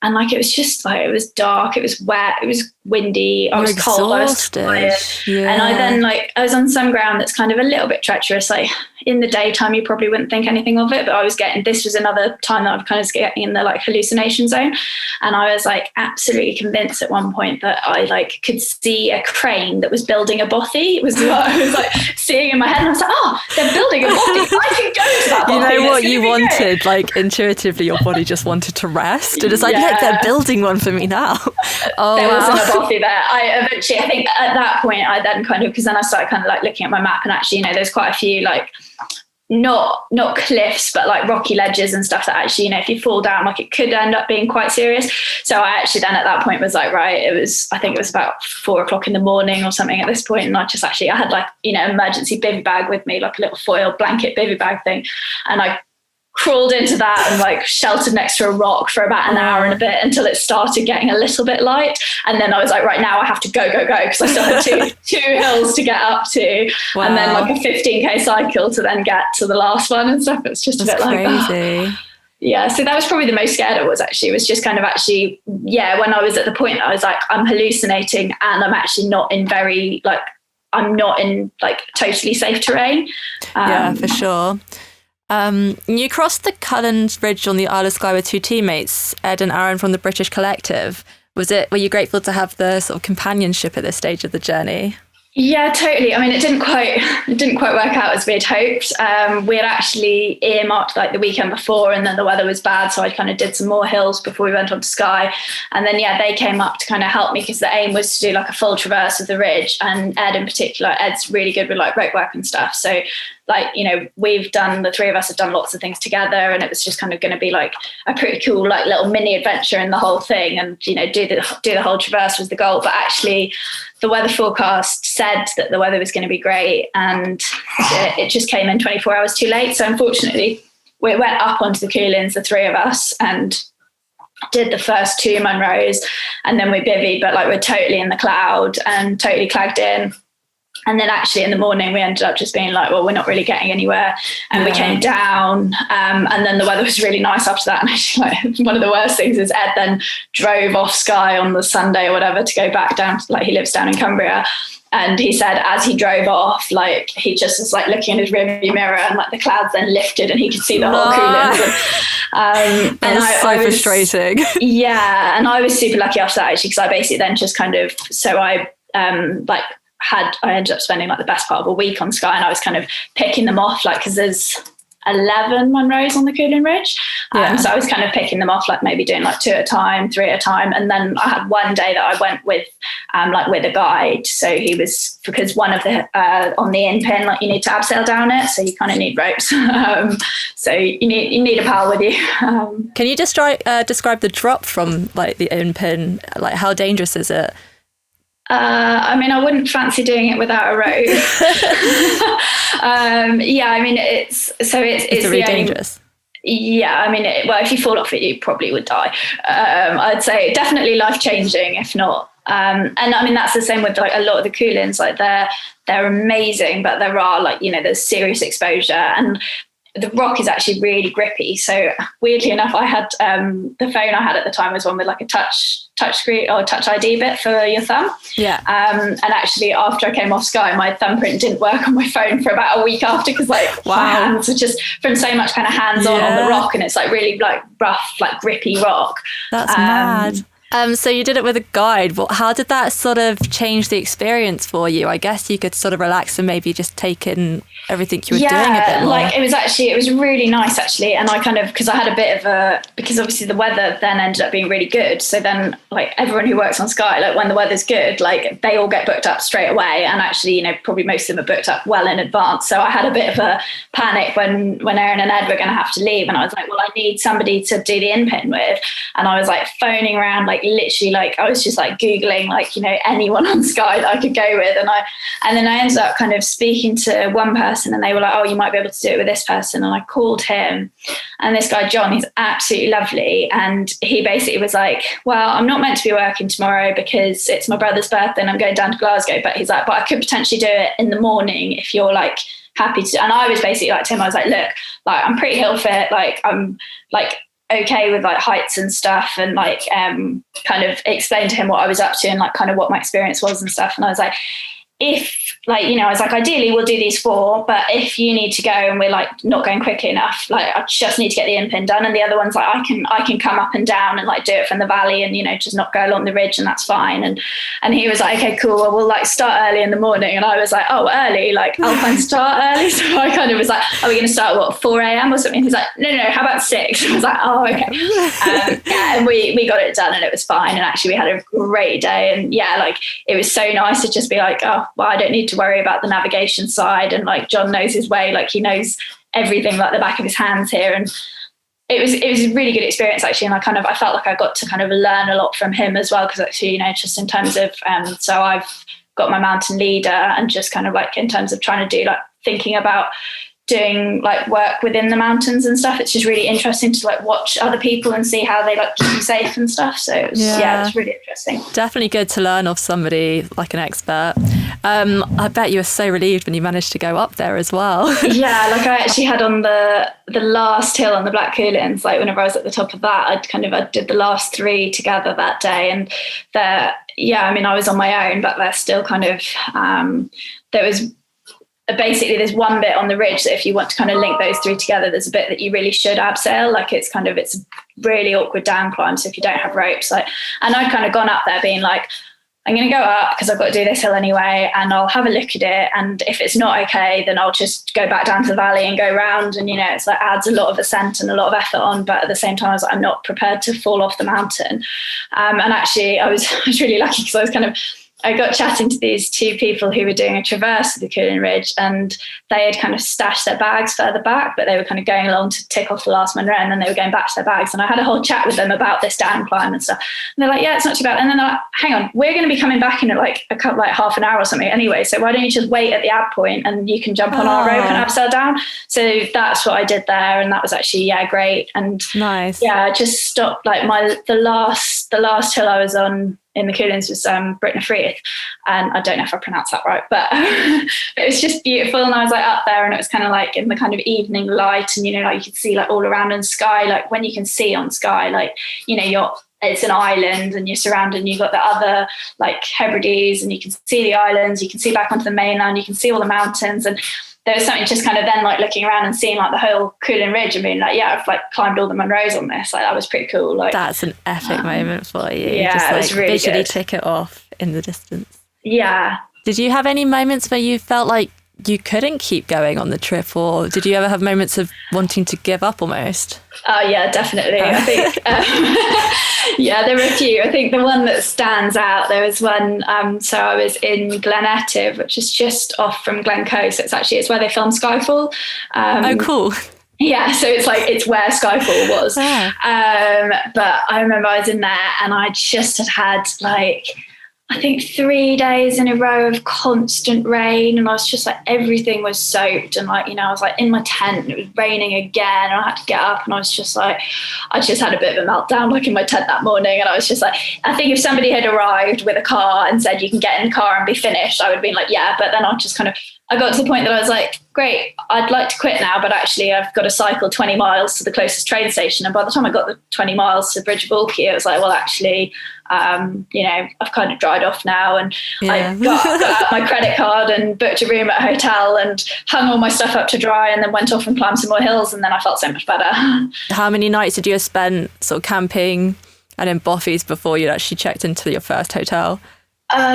and like, it was just like, it was dark, it was wet, it was windy, I was cold, I was tired. Yeah. And I was on some ground that's kind of a little bit treacherous. Like, in the daytime you probably wouldn't think anything of it, but this was another time that I was kind of getting in the like hallucination zone. And I was like absolutely convinced at one point that I like could see a crane that was building a bothy. It was what I was like seeing in my head, and I was like, oh, they're building a bothy, I can go to that bothy. You know what you wanted, like intuitively your body just wanted to rest, and it's like, look, they're building one for me now. Oh, there wasn't a bothy there. I think at that point I then kind of, because then I started kind of like looking at my map, and actually, you know, there's quite a few like not cliffs, but like rocky ledges and stuff that actually, you know, if you fall down, like, it could end up being quite serious. So I actually then at that point was like, right, I think it was about 4 o'clock in the morning or something at this point, and I had like, you know, emergency bivy bag with me, like a little foil blanket bivy bag thing, and I crawled into that and like sheltered next to a rock for about an hour and a bit until it started getting a little bit light. And then I was like, right, now I have to go, because I still had two hills to get up to. Wow. And then like a 15k cycle to then get to the last one and stuff. It's just a bit crazy. Like, oh. Yeah, so that was probably the most scared I was, actually. It was just kind of actually, yeah, when I was at the point, I was like, I'm hallucinating, and I'm actually not in I'm not in like totally safe terrain. Yeah, for sure. You crossed the Cuillin Ridge on the Isle of Skye with 2 teammates, Ed and Aaron from the British Collective. Were you grateful to have the sort of companionship at this stage of the journey? Yeah, totally. I mean, it didn't quite work out as we had hoped. We had actually earmarked like the weekend before, and then the weather was bad, so I kind of did some more hills before we went on to Skye. And then, yeah, they came up to kind of help me, because the aim was to do like a full traverse of the ridge. And Ed in particular, Ed's really good with like rope work and stuff. So, like, you know, the 3 of us have done lots of things together, and it was just kind of going to be like a pretty cool like little mini adventure in the whole thing, and, you know, do the whole traverse was the goal. But actually the weather forecast said that the weather was going to be great, and it just came in 24 hours too late. So unfortunately we went up onto the Cuillins, the 3 of us, and did the first 2 Munros, and then we bivvied, but like we're totally in the cloud and totally clagged in. And then actually in the morning we ended up just being like, well, we're not really getting anywhere. And we came down, and then the weather was really nice after that. And actually, like, one of the worst things is Ed then drove off Skye on the Sunday or whatever to go back down, like he lives down in Cumbria. And he said as he drove off, like he just was like looking in his rearview mirror, and like the clouds then lifted and he could see the whole Cuillin. And so frustrating. Yeah. And I was super lucky after that, actually, because I basically then just kind of, so I ended up spending like the best part of a week on Skye, and I was kind of picking them off, like, because there's 11 Munros on the Cuillin Ridge. So I was kind of picking them off, like maybe doing like 2 at a time, 3 at a time. And then I had one day that I went with with a guide. So he was, because one of the on the in pin, like you need to abseil down it, so you kind of need ropes. So you need a pal with you. Can you describe the drop from like the in pin? Like, how dangerous is it? I mean, I wouldn't fancy doing it without a rope. Yeah, I mean, it's really dangerous. Yeah, I mean, well, if you fall off it, you probably would die. I'd say definitely life-changing, if not. And I mean, that's the same with like a lot of the Cuillins. Like they're amazing, but there are like, you know, there's serious exposure, and the rock is actually really grippy. So weirdly enough, I had the phone I had at the time was one with like a touch screen or touch ID bit for your thumb. Yeah. And actually, after I came off Sky, my thumbprint didn't work on my phone for about a week after, because like my hands were just from so much kind of hands on the rock, and it's like really like rough, like grippy rock. That's mad. So you did it with a guide. Well, how did that sort of change the experience for you? I guess you could sort of relax and maybe just take in everything you were doing a bit more. Like it was really nice actually. And I kind of, because I had a bit of because obviously the weather then ended up being really good. So then like everyone who works on Sky, like when the weather's good, like they all get booked up straight away. And actually, you know, probably most of them are booked up well in advance. So I had a bit of a panic when Erin and Ed were going to have to leave. And I was like, well, I need somebody to do the in-pin with. And I was like phoning around, like literally, like I was just like Googling, like, you know, anyone on Sky that I could go with. And then I ended up kind of speaking to one person, and they were like, oh, you might be able to do it with this person. And I called him, and this guy, John, he's absolutely lovely. And he basically was like, well, I'm not meant to be working tomorrow because it's my brother's birthday and I'm going down to Glasgow. But he's like, but I could potentially do it in the morning if you're like happy to. And I was basically like to him, I was like, look, like I'm pretty hill fit. Like I'm like okay with like heights and stuff, and like kind of explained to him what I was up to and like kind of what my experience was and stuff. And I was like, if like, you know, I was like, ideally we'll do these 4, but if you need to go and we're like not going quickly enough, like I just need to get the in-pin done, and the other one's like I can come up and down and like do it from the valley and, you know, just not go along the ridge, and that's fine. And he was like, okay, cool, well, we'll like start early in the morning. And I was like, oh, early, like Alpine start early. So I kind of was like, are we going to start what, 4 a.m. or something? He's like, no, how about 6? I was like, oh, okay. Yeah, and we got it done and it was fine, and actually we had a great day. And yeah, like it was so nice to just be like, oh, well, I don't need to worry about the navigation side, and like John knows his way, like he knows everything like the back of his hands here. And it was a really good experience actually, and I felt like I got to kind of learn a lot from him as well, because actually, you know, just in terms of so I've got my mountain leader, and just kind of like in terms of trying to do like thinking about doing like work within the mountains and stuff, it's just really interesting to like watch other people and see how they like keep you safe and stuff. So it was really interesting. Definitely good to learn off somebody like an expert. I bet you were so relieved when you managed to go up there as well. Yeah, like I actually had on the last hill on the Black Cuillins, like whenever I was at the top of that, I did the last 3 together that day, and I mean I was on my own, but they're still kind of there was basically there's one bit on the ridge that if you want to kind of link those 3 together, there's a bit that you really should abseil, like it's really awkward down climb. So if you don't have ropes, like, and I'd kind of gone up there being like, I'm going to go up because I've got to do this hill anyway, and I'll have a look at it, and if it's not okay, then I'll just go back down to the valley and go round. And, you know, it's like adds a lot of ascent and a lot of effort on, but at the same time I was like, I'm not prepared to fall off the mountain. And actually I was really lucky, because I got chatting to these 2 people who were doing a traverse of the Cuillin Ridge, and they had kind of stashed their bags further back, but they were kind of going along to tick off the last Munro, and then they were going back to their bags. And I had a whole chat with them about this down climb and stuff. And they're like, yeah, it's not too bad. And then they're like, hang on, we're going to be coming back in at like half an hour or something anyway. So why don't you just wait at the ab point and you can jump on our rope and abseil down? So that's what I did there. And that was actually, great. And nice. Yeah, I just stopped like the last hill I was on in the Cuillins was Britna Frith, and I don't know if I pronounced that right, but it was just beautiful. And I was like up there, and it was kind of like in the kind of evening light, and, you know, like you could see like all around in Sky, like when you can see on Sky, like, you know, it's an island and you're surrounded, and you've got the other like Hebrides, and you can see the islands, you can see back onto the mainland, you can see all the mountains. And there was something just kind of then like looking around and seeing like the whole Cuillin Ridge and being like, yeah, I've like climbed all the Munros on this. Like that was pretty cool. Like that's an epic moment for you. Yeah, just like it was really visually good. tick it off in the distance. Yeah. Did you have any moments where you felt like you couldn't keep going on the trip, or did you ever have moments of wanting to give up almost? Oh yeah, definitely. I think there were a few. I think the one that stands out, there was one, so I was in Glen Etive, which is just off from Glencoe, so it's where they filmed Skyfall. Oh cool. Yeah, so it's where Skyfall was. Yeah. But I remember I was in there, and I just had like, I think 3 days in a row of constant rain, and I was just like, everything was soaked, and like, I was like in my tent and it was raining again, and I had to get up, and I was just like, I just had a bit of a meltdown like in my tent that morning, and I was just like, I think if somebody had arrived with a car and said you can get in the car and be finished, I would have been like, yeah. But then I got to the point that I was like, great, I'd like to quit now, but actually I've got to cycle 20 miles to the closest train station. And by the time I got the 20 miles to Bridge of Bulky, it was like, well, actually, I've kind of dried off now. And I got out my credit card and booked a room at a hotel and hung all my stuff up to dry, and then went off and climbed some more hills. And then I felt so much better. How many nights did you spend sort of camping and in boffies before you actually checked into your first hotel?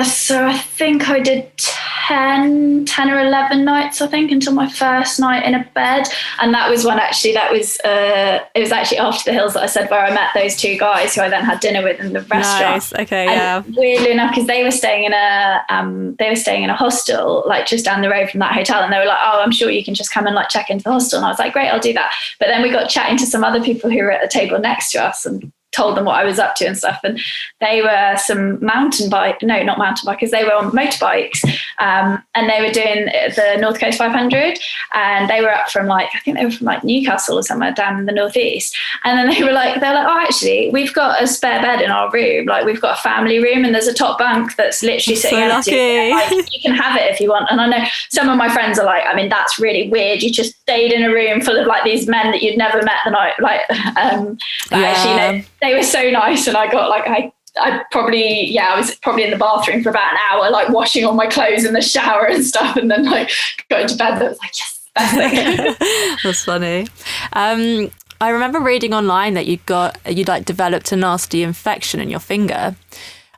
So I think I did 10 or 11 nights, I think, until my first night in a bed. And that was it was actually after the hills that I said, where I met those two guys who I then had dinner with in the restaurant. Nice. Okay, and yeah. Weirdly enough, because they were staying in a hostel, like just down the road from that hotel, and they were like, oh, I'm sure you can just come and like check into the hostel. And I was like, great, I'll do that. But then we got chatting to some other people who were at the table next to us, and told them what I was up to and stuff, and they were some not mountain bikers, they were on motorbikes, and they were doing the North Coast 500, and they were up from I think they were from Newcastle or somewhere down in the northeast. And then they're like, oh, actually, we've got a spare bed in our room, like we've got a family room, and there's a top bunk that's literally sitting empty. You can have it if you want. And I know some of my friends are like, I mean, that's really weird, you just stayed in a room full of like these men that you'd never met the night, actually, they were so nice, and I got I was probably in the bathroom for about an hour, like washing all my clothes in the shower and stuff, and then going to bed. That was like, yes, best thing. That's funny. I remember reading online that you developed a nasty infection in your finger.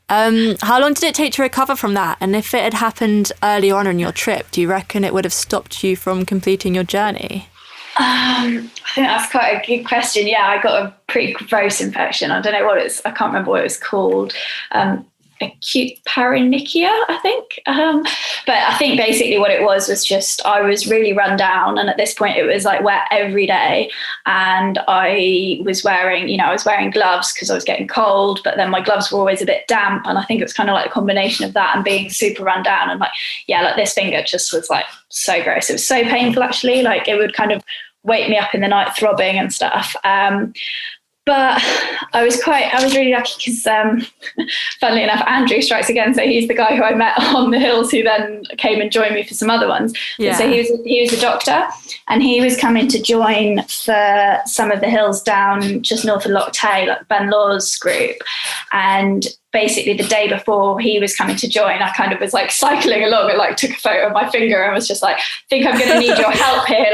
How long did it take to recover from that? And if it had happened early on in your trip, do you reckon it would have stopped you from completing your journey? I think that's quite a good question. Yeah, I got a pretty gross infection. I don't know what I can't remember what it was called. Acute paronychia, I think. But I think basically what it was just I was really run down, and at this point it was like wet every day, and I was wearing gloves because I was getting cold, but then my gloves were always a bit damp, and I think it was kind of like a combination of that and being super run down, and this finger just was like so gross. It was so painful, actually. Like it would kind of wake me up in the night throbbing and stuff. But I was really lucky because, funnily enough, Andrew strikes again. So he's the guy who I met on the hills, who then came and joined me for some other ones. Yeah. So he was a doctor, and he was coming to join for some of the hills down just north of Loch Tay, like Ben Law's group. And basically the day before he was coming to join, I kind of was like cycling along and took a photo of my finger and was just like, I think I'm going to need your help here.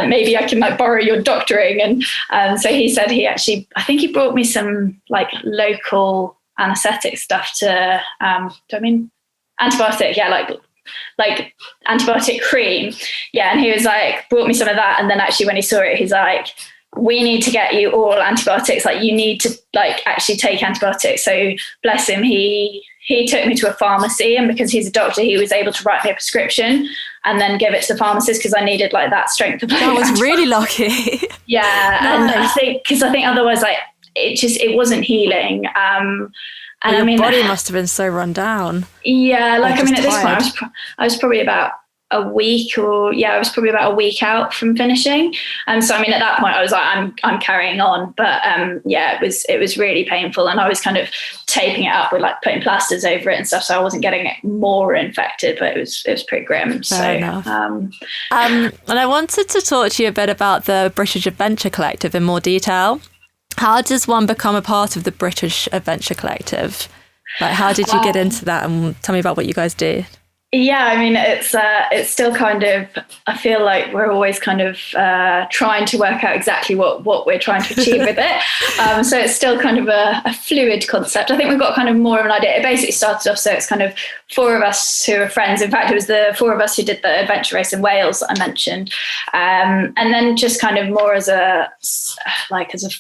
Maybe I can borrow your doctoring. And so he said I think he brought me some local anesthetic stuff to, antibiotic. Yeah. Like antibiotic cream. Yeah. And he was brought me some of that. And then actually when he saw it, he's like, we need to get you all antibiotics. You need to actually take antibiotics. So bless him, he took me to a pharmacy, and because he's a doctor, he was able to write me a prescription and then give it to the pharmacist because I needed that strength of. That was really lucky. Yeah, nice. And I think otherwise it wasn't healing. And your body must have been so run down. Yeah, at this point I was probably about a week out from finishing, and so at that point I was like, I'm carrying on, but it was really painful, and I was kind of taping it up with putting plasters over it and stuff, so I wasn't getting it more infected, but it was pretty grim. Fair enough. And I wanted to talk to you a bit about the British Adventure Collective in more detail. How does one become a part of the British Adventure Collective? How did you get into that, and tell me about what you guys do? Yeah, it's still kind of, I feel like we're always kind of trying to work out exactly what we're trying to achieve with it. So it's still kind of a fluid concept. I think we've got kind of more of an idea. It basically started off, so it's kind of four of us who are friends. In fact, it was the four of us who did the adventure race in Wales that I mentioned. And then just kind of more as a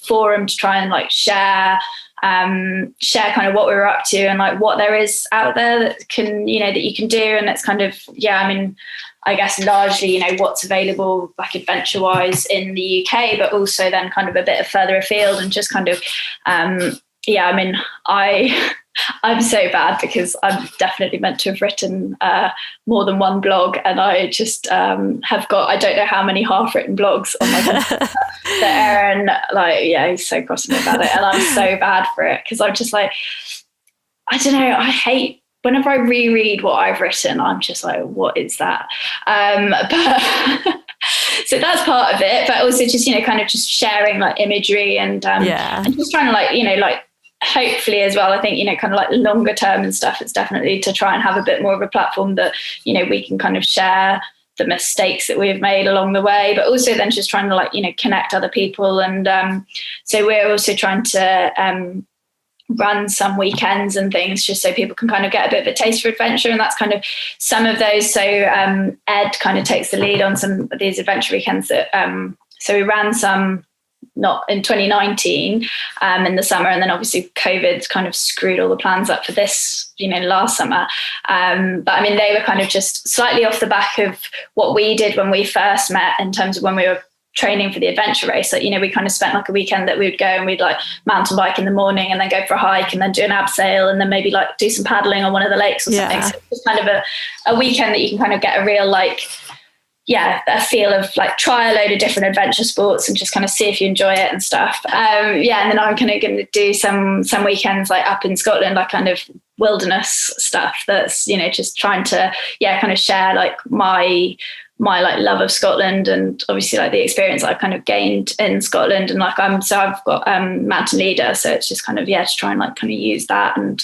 forum to try and share kind of what we were up to and what there is out there that you can do. And it's kind of, I guess largely, what's available adventure wise in the UK, but also then kind of a bit further afield, and just kind of, I'm so bad because I'm definitely meant to have written more than one blog, and I just have got, I don't know how many half-written blogs on my computer. But Aaron, he's so cross with me about it, and I'm so bad for it because I'm just like, I don't know, I hate whenever I reread what I've written, I'm just like, what is that? But so that's part of it, but also just, kind of just sharing like imagery and just trying to hopefully as well, I think, kind of like longer term and stuff, it's definitely to try and have a bit more of a platform that, we can kind of share the mistakes that we've made along the way, but also then just trying to connect other people. And so we're also trying to run some weekends and things just so people can kind of get a bit of a taste for adventure, and that's kind of some of those. So Ed kind of takes the lead on some of these adventure weekends that so we ran some not in 2019 in the summer, and then obviously COVID kind of screwed all the plans up for this last summer, but I mean they were kind of just slightly off the back of what we did when we first met, in terms of when we were training for the adventure race. So, we kind of spent like a weekend that we would go and we'd like mountain bike in the morning and then go for a hike and then do an abseil and then maybe like do some paddling on one of the lakes or something. So it's kind of a weekend that you can kind of get a real a feel of like try a load of different adventure sports and just kind of see if you enjoy it and stuff. And then I'm kind of going to do some weekends like up in Scotland, like kind of wilderness stuff that's, just trying to, kind of share like my like love of Scotland and obviously like the experience I've kind of gained in Scotland. And like I've got mountain leader, so it's just kind of to try and like kind of use that and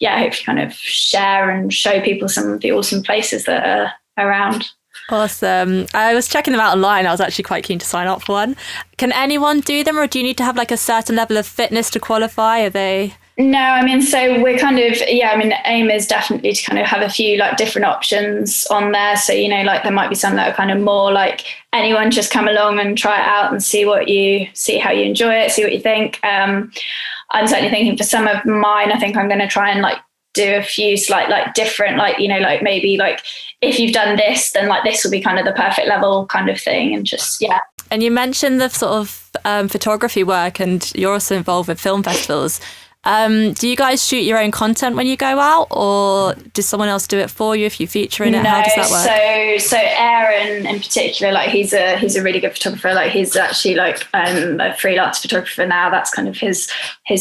hopefully kind of share and show people some of the awesome places that are around. Awesome. I was checking them out online. I was actually quite keen to sign up for one. Can anyone do them, or do you need to have like a certain level of fitness to qualify? Are they? No, I mean, so we're kind of, the aim is definitely to kind of have a few like different options on there. So, like there might be some that are kind of more like anyone just come along and try it out and see how you enjoy it, see what you think. I'm certainly thinking for some of mine, I think I'm going to try and like do a few slight like different, like, maybe like if you've done this, then like this will be kind of the perfect level kind of thing. And just, And you mentioned the sort of photography work, and you're also involved with film festivals. Do you guys shoot your own content when you go out, or does someone else do it for you if you feature in it? How does that work? So Aaron in particular, like he's a really good photographer. Like he's actually like a freelance photographer now. That's kind of his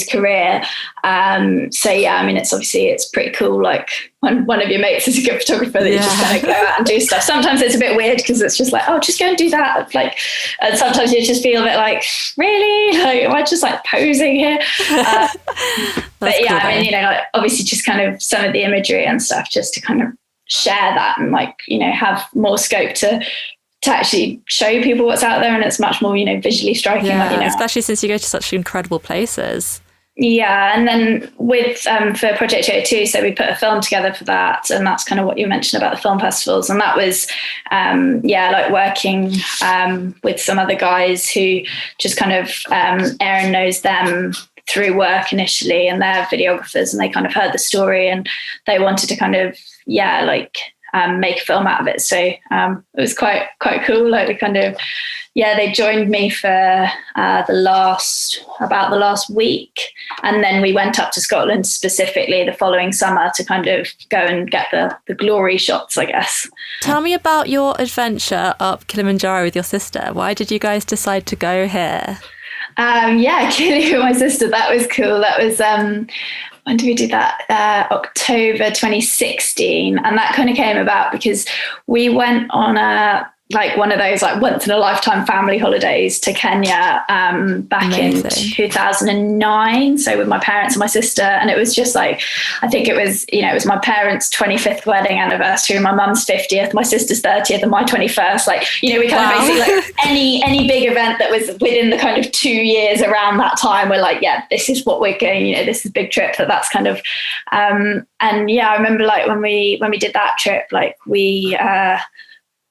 career. I mean, it's pretty cool. Like when one of your mates is a good photographer, that you just kind of go out and do stuff. Sometimes it's a bit weird because it's just like, oh, just go and do that. Like, and sometimes you just feel a bit like, really? Like, am I just like posing here? But cool, I mean, like obviously just kind of some of the imagery and stuff, just to kind of share that and like, have more scope to actually show people what's out there, and it's much more, visually striking. Especially since you go to such incredible places. Yeah, and then with for Project 202, so we put a film together for that, and that's kind of what you mentioned about the film festivals, and that was like working with some other guys who just kind of Aaron knows them through work initially, and they're videographers, and they kind of heard the story and they wanted to kind of make a film out of it. So it was quite cool. Like we kind of they joined me for the last week, and then we went up to Scotland specifically the following summer to kind of go and get the glory shots, I guess. Tell me about your adventure up Kilimanjaro with your sister. Why did you guys decide to go here? Cuillin with my sister, that was cool. That was when did we do that? October 2016, and that kind of came about because we went on one of those like once in a lifetime family holidays to Kenya back Amazing. In 2009. So with my parents and my sister, and it was just like, I think it was my parents' 25th wedding anniversary, my mum's 50th, my sister's 30th, and my 21st. Like, we kind of basically like any big event that was within the kind of 2 years around that time, we're like, this is what we're going. This is a big trip. That's kind of and I remember like when we did that trip, like we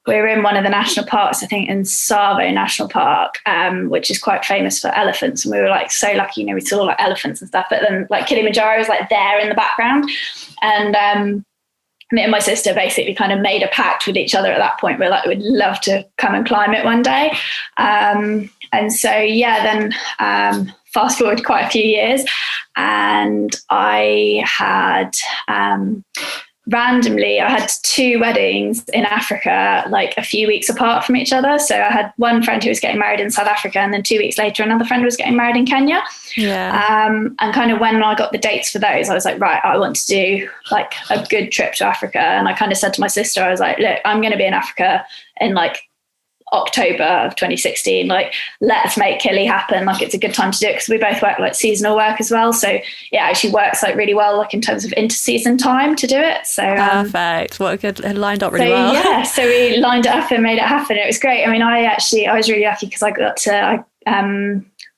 were in one of the national parks, I think in Savo National Park, which is quite famous for elephants. And we were like so lucky, we saw like elephants and stuff. But then like Kilimanjaro was like there in the background. And me and my sister basically kind of made a pact with each other at that point. We're like, we'd love to come and climb it one day. And so, then fast forward quite a few years, and I had randomly, I had 2 weddings in Africa, like a few weeks apart from each other. So I had one friend who was getting married in South Africa, and then 2 weeks later, another friend was getting married in Kenya. Yeah. And kind of when I got the dates for those, I was like, right, I want to do like a good trip to Africa. And I kind of said to my sister, I was like, look, I'm going to be in Africa in like October of 2016, like let's make Cuillin happen. Like it's a good time to do it because we both work like seasonal work as well, so it actually works like really well, like in terms of interseason time to do it. So perfect. What a good, it lined up really well. Yeah, so we lined it up and made it happen. It was great. I mean, I was really lucky because I got to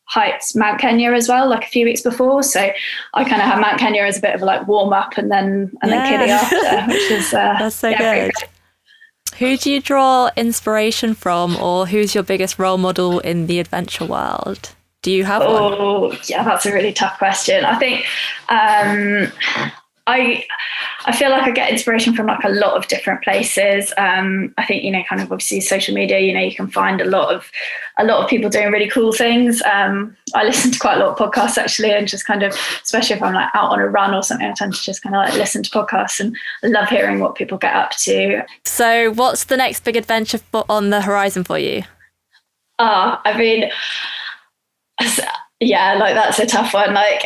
hiked Mount Kenya as well, like a few weeks before, so I kind of had Mount Kenya as a bit of a like warm up, and then Cuillin after, which is that's so good. Who do you draw inspiration from, or who's your biggest role model in the adventure world? Do you have one? Oh, yeah, that's a really tough question. I think I feel like I get inspiration from like a lot of different places. I think, kind of obviously social media, you can find a lot of people doing really cool things. I listen to quite a lot of podcasts actually, and just kind of, especially if I'm like out on a run or something, I tend to just kind of like listen to podcasts, and I love hearing what people get up to. So what's the next big adventure on the horizon for you? I mean, yeah, like that's a tough one. Like,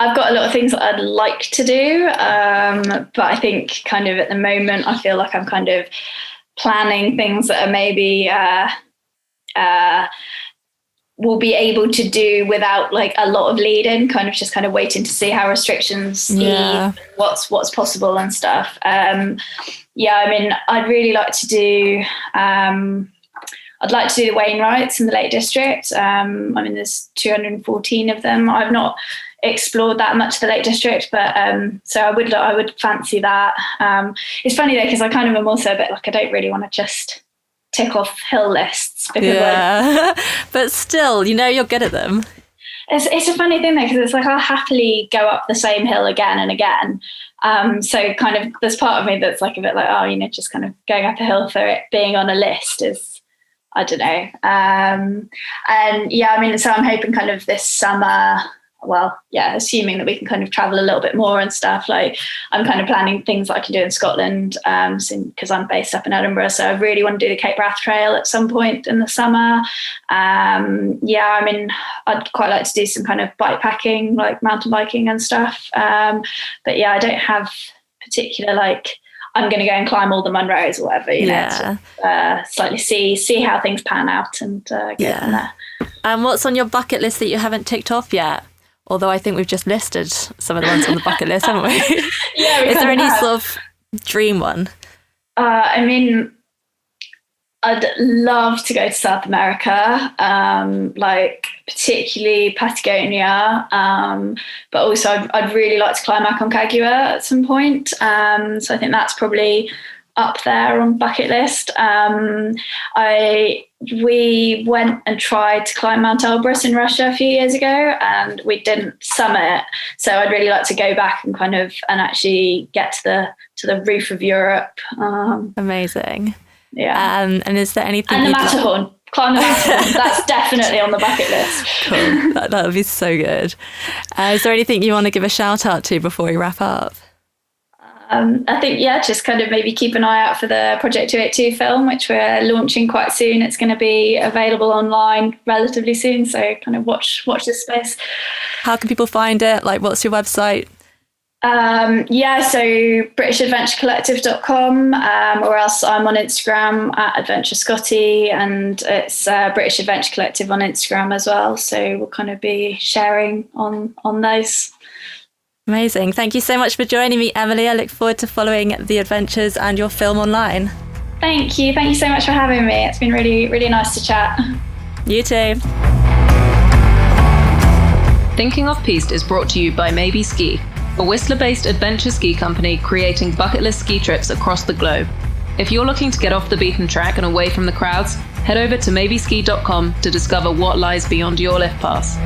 I've got a lot of things that I'd like to do, but I think kind of at the moment, I feel like I'm kind of planning things that are maybe will be able to do without like a lot of lead in, kind of just kind of waiting to see how restrictions ease, what's possible and stuff. I mean, I'd really like to do I'd like to do the Wainwrights in the Lake District. I mean, there's 214 of them. I've not explored that much of the Lake District, but so I would fancy that. It's funny though, because I kind of am also a bit like, I don't really want to just tick off hill lists, because but still, you're good at them. It's a funny thing though, because it's like I'll happily go up the same hill again and again. So kind of there's part of me that's like a bit like, just kind of going up a hill for it being on a list is, I don't know. And yeah, I mean, so I'm hoping kind of this summer, assuming that we can kind of travel a little bit more and stuff, like I'm kind of planning things that I can do in Scotland, because I'm based up in Edinburgh, so I really want to do the Cape Wrath Trail at some point in the summer. I mean, I'd quite like to do some kind of bike packing, like mountain biking and stuff, but yeah, I don't have particular like I'm going to go and climb all the Munros or whatever, slightly see how things pan out and go from there. And what's on your bucket list that you haven't ticked off yet? Although I think we've just listed some of the ones on the bucket list, haven't we? Is there any sort of dream one? I mean, I'd love to go to South America, like particularly Patagonia, but also I'd really like to climb Aconcagua at some point. So I think that's probably up there on bucket list. We went and tried to climb Mount Elbrus in Russia a few years ago, and we didn't summit. So I'd really like to go back and actually get to the roof of Europe. Amazing. Yeah. And is there anything? And the Matterhorn. Climb the Matterhorn. That's definitely on the bucket list. Cool. That would be so good. Is there anything you want to give a shout out to before we wrap up? I think, just kind of maybe keep an eye out for the Project 282 film, which we're launching quite soon. It's going to be available online relatively soon, so kind of watch this space. How can people find it? Like, what's your website? So BritishAdventureCollective.com, or else I'm on Instagram at Adventure Scotty, and it's British Adventure Collective on Instagram as well. So we'll kind of be sharing on those. Amazing. Thank you so much for joining me, Emily. I look forward to following the adventures and your film online. Thank you. Thank you so much for having me. It's been really, really nice to chat. You too. Thinking Off-Piste is brought to you by Maybe Ski, a Whistler-based adventure ski company creating bucket list ski trips across the globe. If you're looking to get off the beaten track and away from the crowds, head over to maybeski.com to discover what lies beyond your lift pass.